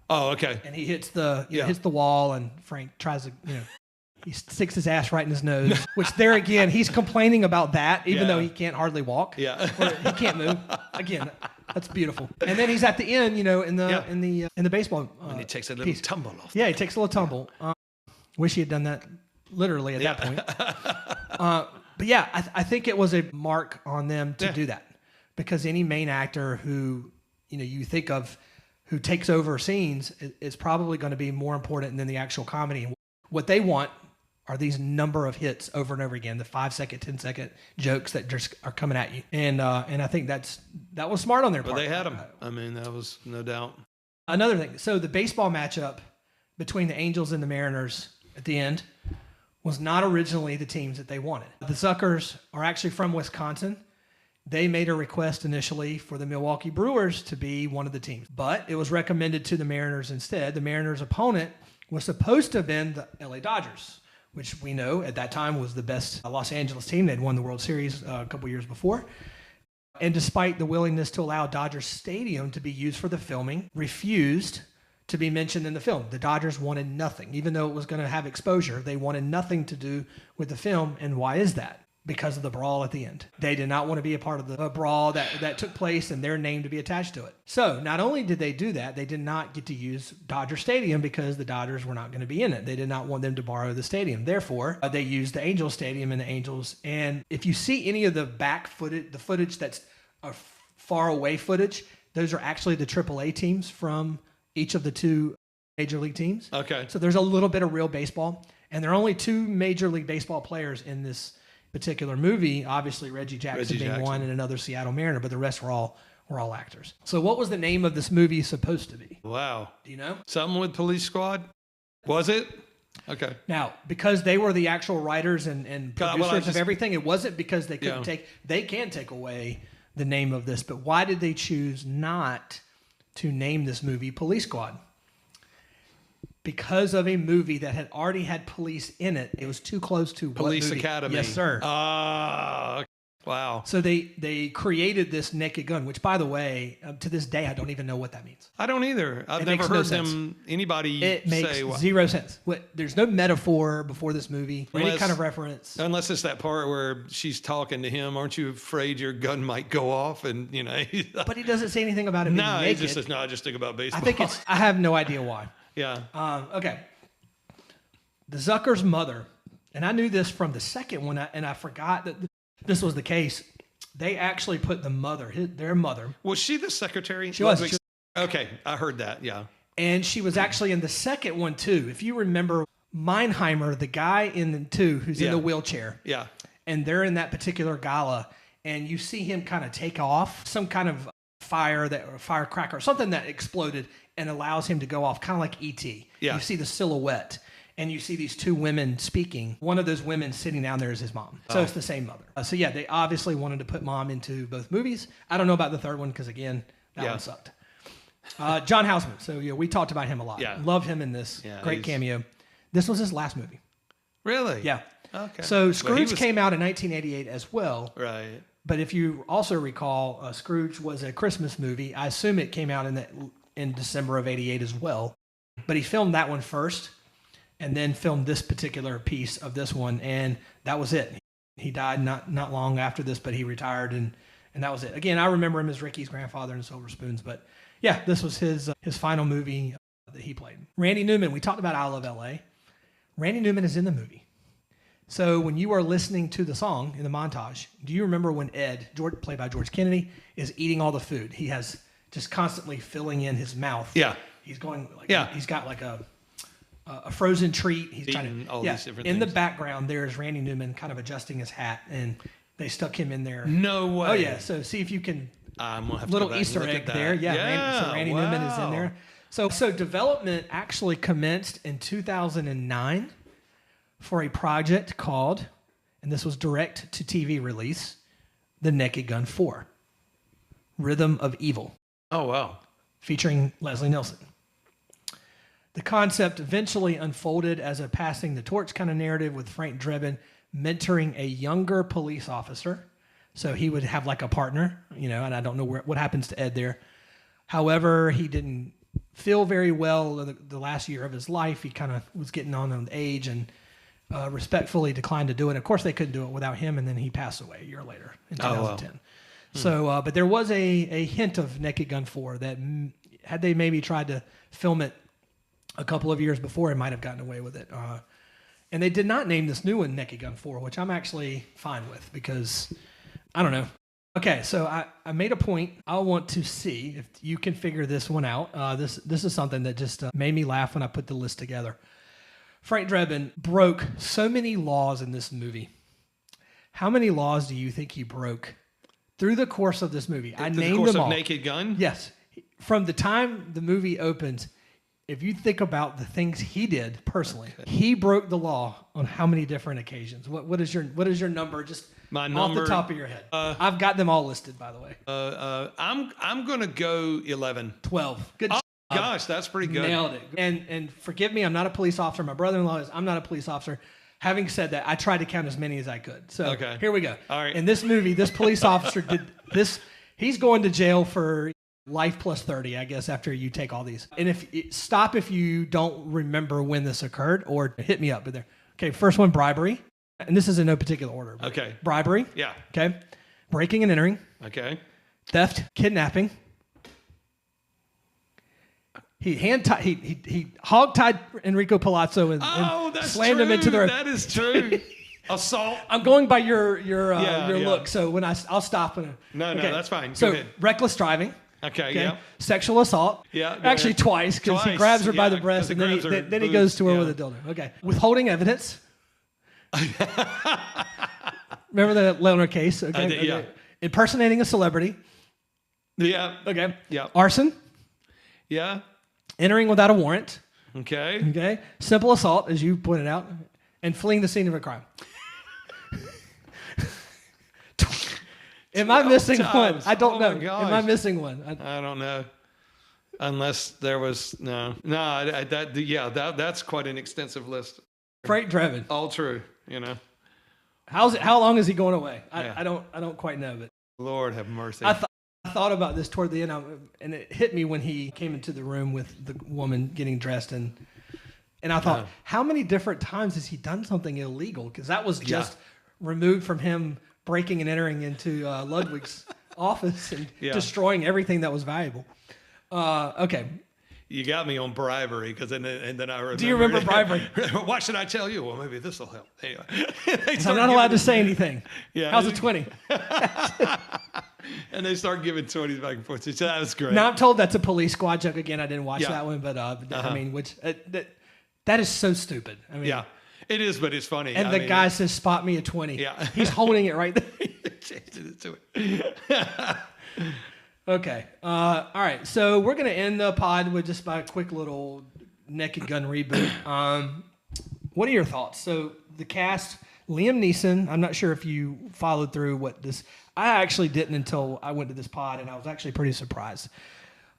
Oh, okay. and he hits the Yeah. hits the wall, and Frank tries to he sticks his ass right in his nose. Which there again, he's complaining about that, even though he can't hardly walk. Yeah. Or he can't move. Again, that's beautiful. And then he's at the end, in the baseball. And he takes a little piece. tumble off. Yeah, he takes a little tumble. Wish he had done that literally at that point. But yeah, I think it was a mark on them to do that, because any main actor who you think of who takes over scenes is probably going to be more important than the actual comedy. What they want are these number of hits over and over again, the 5-second, 10-second jokes that just are coming at you, and I think that was smart on their part. But they had them. I mean, that was no doubt. Another thing, so the baseball matchup between the Angels and the Mariners at the end was not originally the teams that they wanted. The Zuckers are actually from Wisconsin. They made a request initially for the Milwaukee Brewers to be one of the teams, but it was recommended to the Mariners instead. The Mariners' opponent was supposed to have been the LA Dodgers, which we know at that time was the best Los Angeles team. They'd won the World Series a couple years before. And despite the willingness to allow Dodger Stadium to be used for the filming, refused to be mentioned in the film. The Dodgers wanted nothing. Even though it was going to have exposure, they wanted nothing to do with the film. And why is that? Because of the brawl at the end. They did not want to be a part of the brawl that took place and their name to be attached to it. So not only did they do that, they did not get to use Dodger Stadium because the Dodgers were not going to be in it. They did not want them to borrow the stadium. Therefore, they used the Angels Stadium and the Angels. And if you see any of the back footage, the footage that's far away footage, those are actually the AAA teams from each of the two Major League teams. Okay. So there's a little bit of real baseball. And there are only two Major League Baseball players in this particular movie, obviously Reggie Jackson being one and another Seattle Mariner, but the rest were all actors. So what was the name of this movie supposed to be? Wow. Do you know? Something with Police Squad? Was it? Okay. Now, because they were the actual writers and producers of everything, it wasn't because they couldn't they can take away the name of this, but why did they choose not to name this movie Police Squad? Because of a movie that had already had police in it. It was too close to Police Academy. Yes, sir. Wow. So they created this Naked Gun, which, by the way, to this day, I don't even know what that means. I don't either. I've never heard anybody it makes say what. Zero sense. There's no metaphor before this movie or any kind of reference. Unless it's that part where she's talking to him, aren't you afraid your gun might go off? And, But he doesn't say anything about it being naked. He just says, no, I just think about baseball. I have no idea why. Yeah. Okay. The Zucker's mother, and I knew this from the second one, and I forgot that this was the case. They actually put the mother, their mother. Was she the secretary? She was. Okay, I heard that, yeah. And she was actually in the second one, too. If you remember Meinheimer, the guy in the two who's in the wheelchair. Yeah. And they're in that particular gala, and you see him kind of take off some kind of firecracker, something that exploded and allows him to go off, kind of like E.T. Yeah. You see the silhouette, and you see these two women speaking. One of those women sitting down there is his mom. So it's the same mother. So yeah, they obviously wanted to put mom into both movies. I don't know about the third one because, again, that one sucked. John Houseman. So yeah, we talked about him a lot. Yeah. Love him in this. Yeah, great cameo. This was his last movie. Really? Yeah. Okay. So Scrooge came out in 1988 as well. Right. But if you also recall, Scrooge was a Christmas movie. I assume it came out in December of '88 as well. But he filmed that one first, and then filmed this particular piece of this one, and that was it. He died not long after this, but he retired, and that was it. Again, I remember him as Ricky's grandfather in Silver Spoons, but yeah, this was his final movie that he played. Randy Newman, we talked about I Love L.A. Randy Newman is in the movie. So when you are listening to the song in the montage, do you remember when Ed, played by George Kennedy, is eating all the food? He has just constantly filling in his mouth. Yeah. He's going he's got like a frozen treat. He's trying to all these different in things. the background there's Randy Newman kind of adjusting his hat, and they stuck him in there. No way. Oh yeah. So see if you can I'm gonna have little to go back Easter and look egg at that. there. Yeah. Yeah, Randy Newman is in there. So development actually commenced in 2009 for a project called, and this was direct to TV release, The Naked Gun 4, Rhythm of Evil. Oh, wow. Featuring Leslie Nielsen. The concept eventually unfolded as a passing the torch kind of narrative, with Frank Drebin mentoring a younger police officer. So he would have like a partner, and I don't know what happens to Ed there. However, he didn't feel very well the last year of his life. He kind of was getting on age and respectfully declined to do it. Of course, they couldn't do it without him, and then he passed away a year later in 2010. Wow. So, but there was a hint of Naked Gun 4 that had they maybe tried to film it a couple of years before, it might have gotten away with it. And they did not name this new one Naked Gun 4, which I'm actually fine with because, I don't know. Okay, so I made a point. I want to see if you can figure this one out. This is something that just made me laugh when I put the list together. Frank Drebin broke so many laws in this movie. How many laws do you think he broke through the course of this movie? I named them all. The course of Naked Gun? Yes. From the time the movie opens, if you think about the things he did personally, he broke the law on how many different occasions? What is your number? Just my number off the top of your head. I've got them all listed, by the way. I'm gonna go 11. 12. Good. Gosh, that's pretty good. Nailed it. And forgive me, I'm not a police officer. My brother-in-law is. I'm not a police officer. Having said that, I tried to count as many as I could. So here we go. All right. In this movie, this police officer did this. He's going to jail for life plus 30, I guess, after you take all these. And if you don't remember when this occurred, or hit me up. But there. Okay, first one, bribery. And this is in no particular order. Okay. Bribery. Yeah. Okay. Breaking and entering. Okay. Theft, kidnapping. He hog-tied Enrico Palazzo and slammed him into the road. That is true. Assault. I'm going by your look. So when I'll stop. No, that's fine. Go so ahead. Reckless driving. Okay. Yeah. Sexual assault. Yeah. Actually, twice because he grabs her by the breast and then he goes to her with a dildo. Okay. Withholding evidence. Remember the Leonard case? Okay. Yeah. Impersonating a celebrity. Yeah. Okay. Yeah. Arson. Yeah. Entering without a warrant. Okay. Okay. Simple assault, as you pointed out, and fleeing the scene of a crime. Am I missing one? I don't know. Am I missing one? I don't know. Unless there was that's quite an extensive list. Frank Drebin. All true. How long is he going away? I don't quite know, but Lord have mercy. I thought about this toward the end, and it hit me when he came into the room with the woman getting dressed, and I thought, how many different times has he done something illegal? Because that was just removed from him breaking and entering into Ludwig's office and destroying everything that was valuable. Okay. You got me on bribery because then I remember. Do you remember bribery? Why should I tell you? Well, maybe this will help. Anyway, I'm not allowed to say anything. Yeah. How's a 20? And they start giving 20s back and forth. So that was great. Now I'm told that's a police squad joke again. I didn't watch that one, but I mean, that is so stupid. I mean, yeah, it is, but it's funny. And the guy says, "Spot me a 20." Yeah, he's holding it right there. Changed it to it. Okay. All right. So we're going to end the pod with just a quick little Naked Gun reboot. What are your thoughts? So the cast, Liam Neeson, I'm not sure if you followed through what this... I actually didn't until I went to this pod, and I was actually pretty surprised.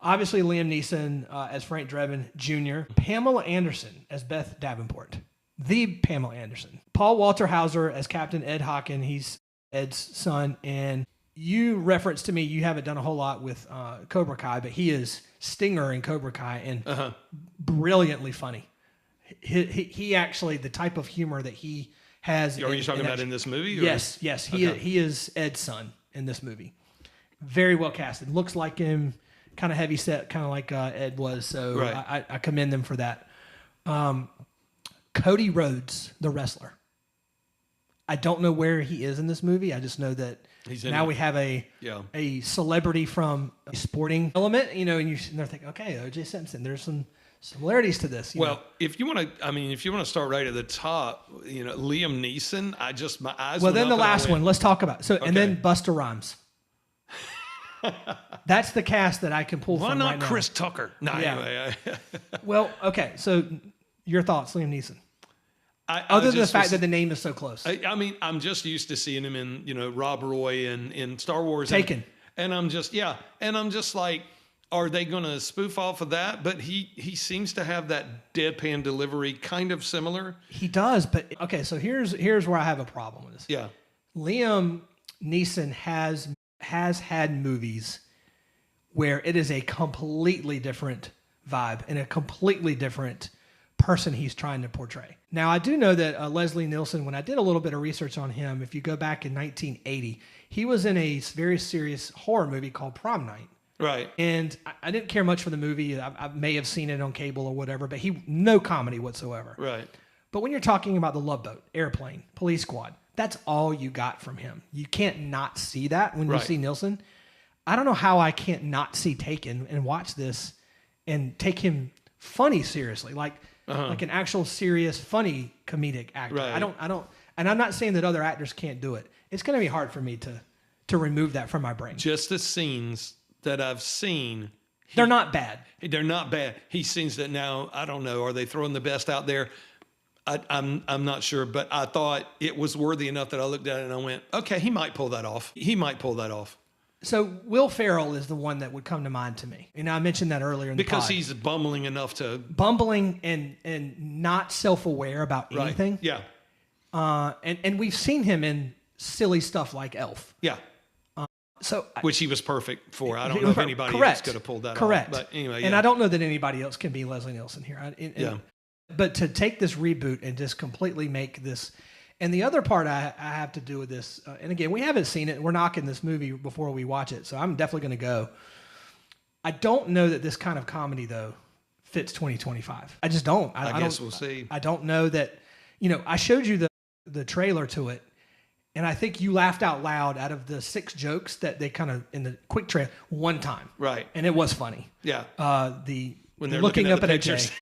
Obviously, Liam Neeson as Frank Drebin Jr., Pamela Anderson as Beth Davenport, the Pamela Anderson. Paul Walter Hauser as Captain Ed Hockin, he's Ed's son, and... You referenced to me you haven't done a whole lot with Cobra Kai, but he is Stinger in Cobra Kai and brilliantly funny. He actually, the type of humor that he has. Are you talking about in this movie? Or? Yes. He is Ed's son in this movie. Very well casted. Looks like him, kind of heavy set, kind of like Ed was. So I commend them for that. Cody Rhodes, the wrestler. I don't know where he is in this movie. I just know that now we have a celebrity from a sporting element, and you're sitting there thinking, okay, O.J. Simpson, there's some similarities to this. Well, if you want to start right at the top, Liam Neeson, my eyes. Well, then the last one, let's talk about. So, and then Busta Rhymes. That's the cast that I can pull from right now. Why not Chris Tucker? No, anyway. Well, okay. So, your thoughts, Liam Neeson? Other than the fact that the name is so close. I'm just used to seeing him in, Rob Roy and in Star Wars. Taken. And I'm just like, Are they going to spoof off of that? But he seems to have that deadpan delivery, kind of similar. He does, but okay. So here's where I have a problem with this. Yeah, Liam Neeson has had movies where it is a completely different vibe and a completely different person he's trying to portray. Now, I do know that Leslie Nielsen, when I did a little bit of research on him, if you go back in 1980, he was in a very serious horror movie called Prom Night. Right. And I didn't care much for the movie. I may have seen it on cable or whatever, but no comedy whatsoever. Right. But when you're talking about The Love Boat, Airplane, Police Squad, that's all you got from him. You can't not see that when you see Nielsen. I don't know how I can't not see Taken and watch this and take him funny seriously, like an actual serious, funny comedic actor. Right. I don't, and I'm not saying that other actors can't do it. It's going to be hard for me to remove that from my brain. Just the scenes that I've seen, they're not bad. They're not bad. He scenes that now, I don't know, are they throwing the best out there? I'm not sure, but I thought it was worthy enough that I looked at it and I went, okay, he might pull that off. He might pull that off. So Will Ferrell is the one that would come to mind to me. And I mentioned that earlier in the pod. Because he's bumbling enough to... Bumbling and not self-aware about anything. Yeah. And we've seen him in silly stuff like Elf. Yeah. Which he was perfect for. I don't know if anybody else could have pulled that off. But anyway, And I don't know that anybody else can be Leslie Nielsen here. But to take this reboot and just completely make this... And the other part I have to do with this, and again, we haven't seen it. We're knocking this movie before we watch it, so I'm definitely going to go. I don't know that this kind of comedy, though, fits 2025. I just don't. I guess we'll see. I don't know that... I showed you the trailer to it, and I think you laughed out loud out of the 6 jokes that they kind of, in the quick trailer, one time. Right. And it was funny. Yeah. When they're looking up at OJ.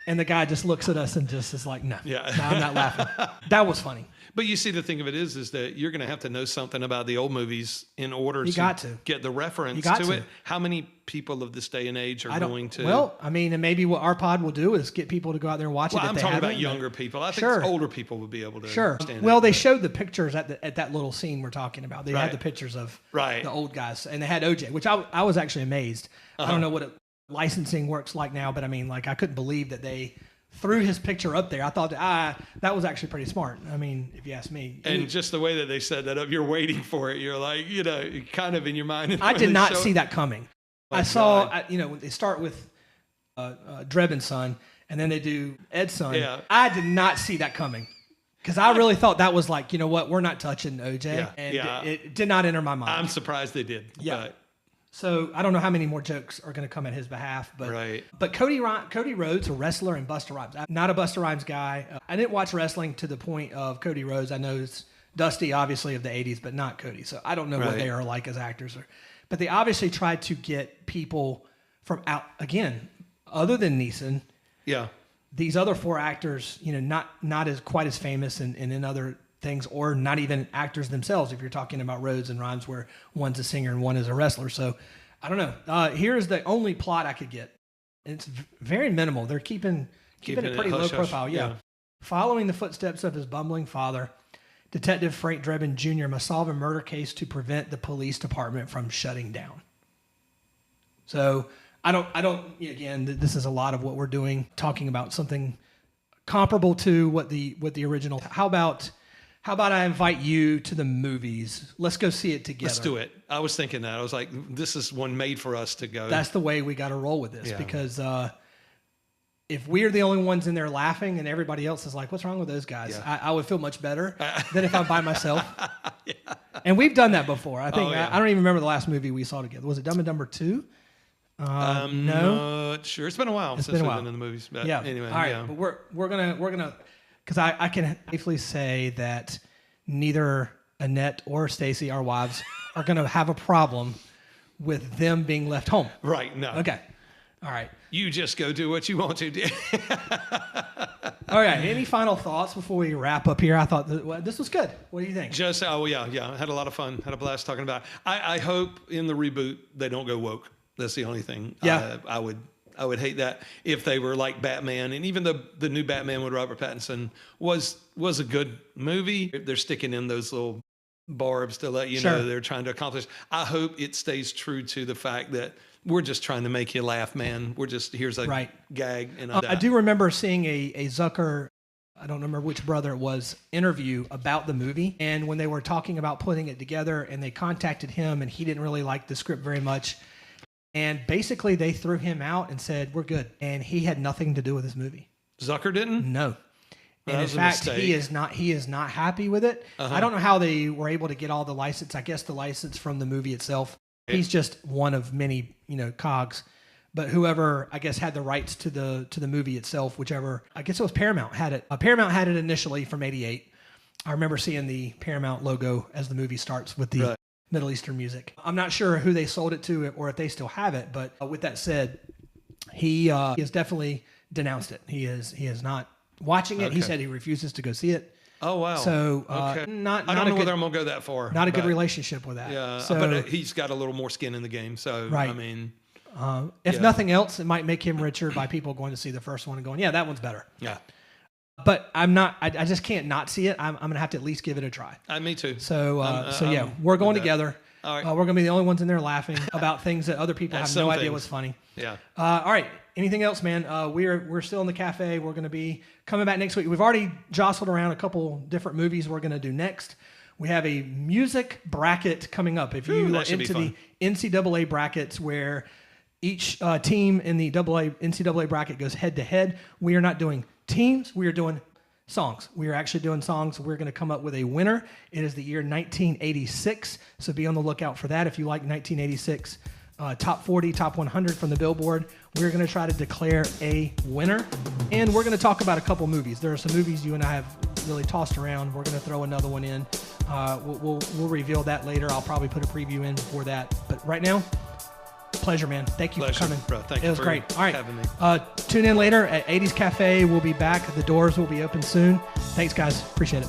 And the guy just looks at us and just is like, no, I'm not laughing. That was funny. But you see, the thing of it is that you're going to have to know something about the old movies in order to get the reference to it. How many people of this day and age are going to? Well, I mean, and maybe what our pod will do is get people to go out there and watch it. I'm talking about younger people. I think older people would be able to understand Well, it, they showed the pictures at that little scene we're talking about. They had the pictures of the old guys, and they had OJ, which I was actually amazed. I don't know what licensing works like now, but I mean, like, I couldn't believe that they threw his picture up there. I thought that was actually pretty smart. I mean, if you ask me. And just the way that they set that up, you're waiting for it. You're like, kind of in your mind. I did not see that coming. I saw, when they start with Drebin's son, and then they do Ed's son. Yeah. I did not see that coming. Because I really thought that was like, you know what, we're not touching OJ. Yeah. And it did not enter my mind. I'm surprised they did. Yeah. But. So I don't know how many more jokes are going to come at his behalf, but Cody Rhodes, a wrestler, and Busta Rhymes. I'm not a Busta Rhymes guy. I didn't watch wrestling to the point of Cody Rhodes. I know it's Dusty, obviously, of the 80s, but not Cody. So I don't know what they are like as actors. But they obviously tried to get people from out, again, other than Neeson. Yeah. These other 4 actors, not as quite as famous and in other things, or not even actors themselves, if you're talking about Rhodes and Rhymes, where one's a singer and one is a wrestler. So I don't know. Here's the only plot I could get. It's very minimal. They're keeping it pretty low profile. Yeah. Following the footsteps of his bumbling father, Detective Frank Drebin Jr. must solve a murder case to prevent the police department from shutting down. So I don't, again, this is a lot of what we're doing, talking about something comparable to what the original. How about I invite you to the movies? Let's go see it together. Let's do it. I was thinking that. I was like, this is one made for us to go. That's the way we got to roll with this, because if we're the only ones in there laughing and everybody else is like, what's wrong with those guys? I would feel much better than if I'm by myself. And we've done that before. I think I don't even remember the last movie we saw together. Was it Dumb and Dumber 2? No, not sure. It's been a while since we've been in the movies. But anyway, all right. But we're gonna. Because I can safely say that neither Annette or Stacy, our wives, are going to have a problem with them being left home. Right, no. Okay. All right. You just go do what you want to do. All right. Any final thoughts before we wrap up here? I thought this was good. What do you think? I had a lot of fun. Had a blast talking about it. I hope in the reboot they don't go woke. That's the only thing. Yeah. I would hate that if they were like Batman, and even the new Batman with Robert Pattinson was a good movie. They're sticking in those little barbs to let you know they're trying to accomplish. I hope it stays true to the fact that we're just trying to make you laugh, man. Here's a gag. And I do remember seeing a Zucker, I don't remember which brother it was, interview about the movie. And when they were talking about putting it together and they contacted him and he didn't really like the script very much. And basically they threw him out and said, we're good. And he had nothing to do with this movie. Zucker didn't? No. And in fact, he is not happy with it. I don't know how they were able to get all the license. I guess the license from the movie itself. He's just one of many, cogs. But whoever, I guess, had the rights to the movie itself, whichever, I guess it was Paramount had it. Paramount had it initially from '88. I remember seeing the Paramount logo as the movie starts with the Middle Eastern music. I'm not sure who they sold it to or if they still have it. But with that said, he has definitely denounced it. He is not watching it. Okay. He said he refuses to go see it. Oh, wow. So I don't know whether I'm going to go that far. Not a good relationship with that. Yeah, so, but he's got a little more skin in the game. So, right. I mean. If nothing else, it might make him richer by people going to see the first one and going, yeah, that one's better. Yeah. But I just can't not see it. I'm going to have to at least give it a try. Me too. So, we're going together. All right. We're going to be the only ones in there laughing about things that other people have no idea was funny. Yeah. All right. Anything else, man? We're still in the cafe. We're going to be coming back next week. We've already jostled around a couple different movies we're going to do next. We have a music bracket coming up. If you are into the NCAA brackets where each team in the NCAA bracket goes head to head, we are not doing teams. We are doing songs. We are actually doing songs. We're going to come up with a winner. It is the year 1986. So be on the lookout for that. If you like 1986, top 40, top 100 from the Billboard, we're going to try to declare a winner. And we're going to talk about a couple movies. There are some movies you and I have really tossed around. We're going to throw another one in. We'll reveal that later. I'll probably put a preview in before that. But right now, pleasure, man. Thank you for coming. Bro. Thank you. It was great. All right. Having me. Tune in later at 80s Cafe. We'll be back. The doors will be open soon. Thanks, guys. Appreciate it.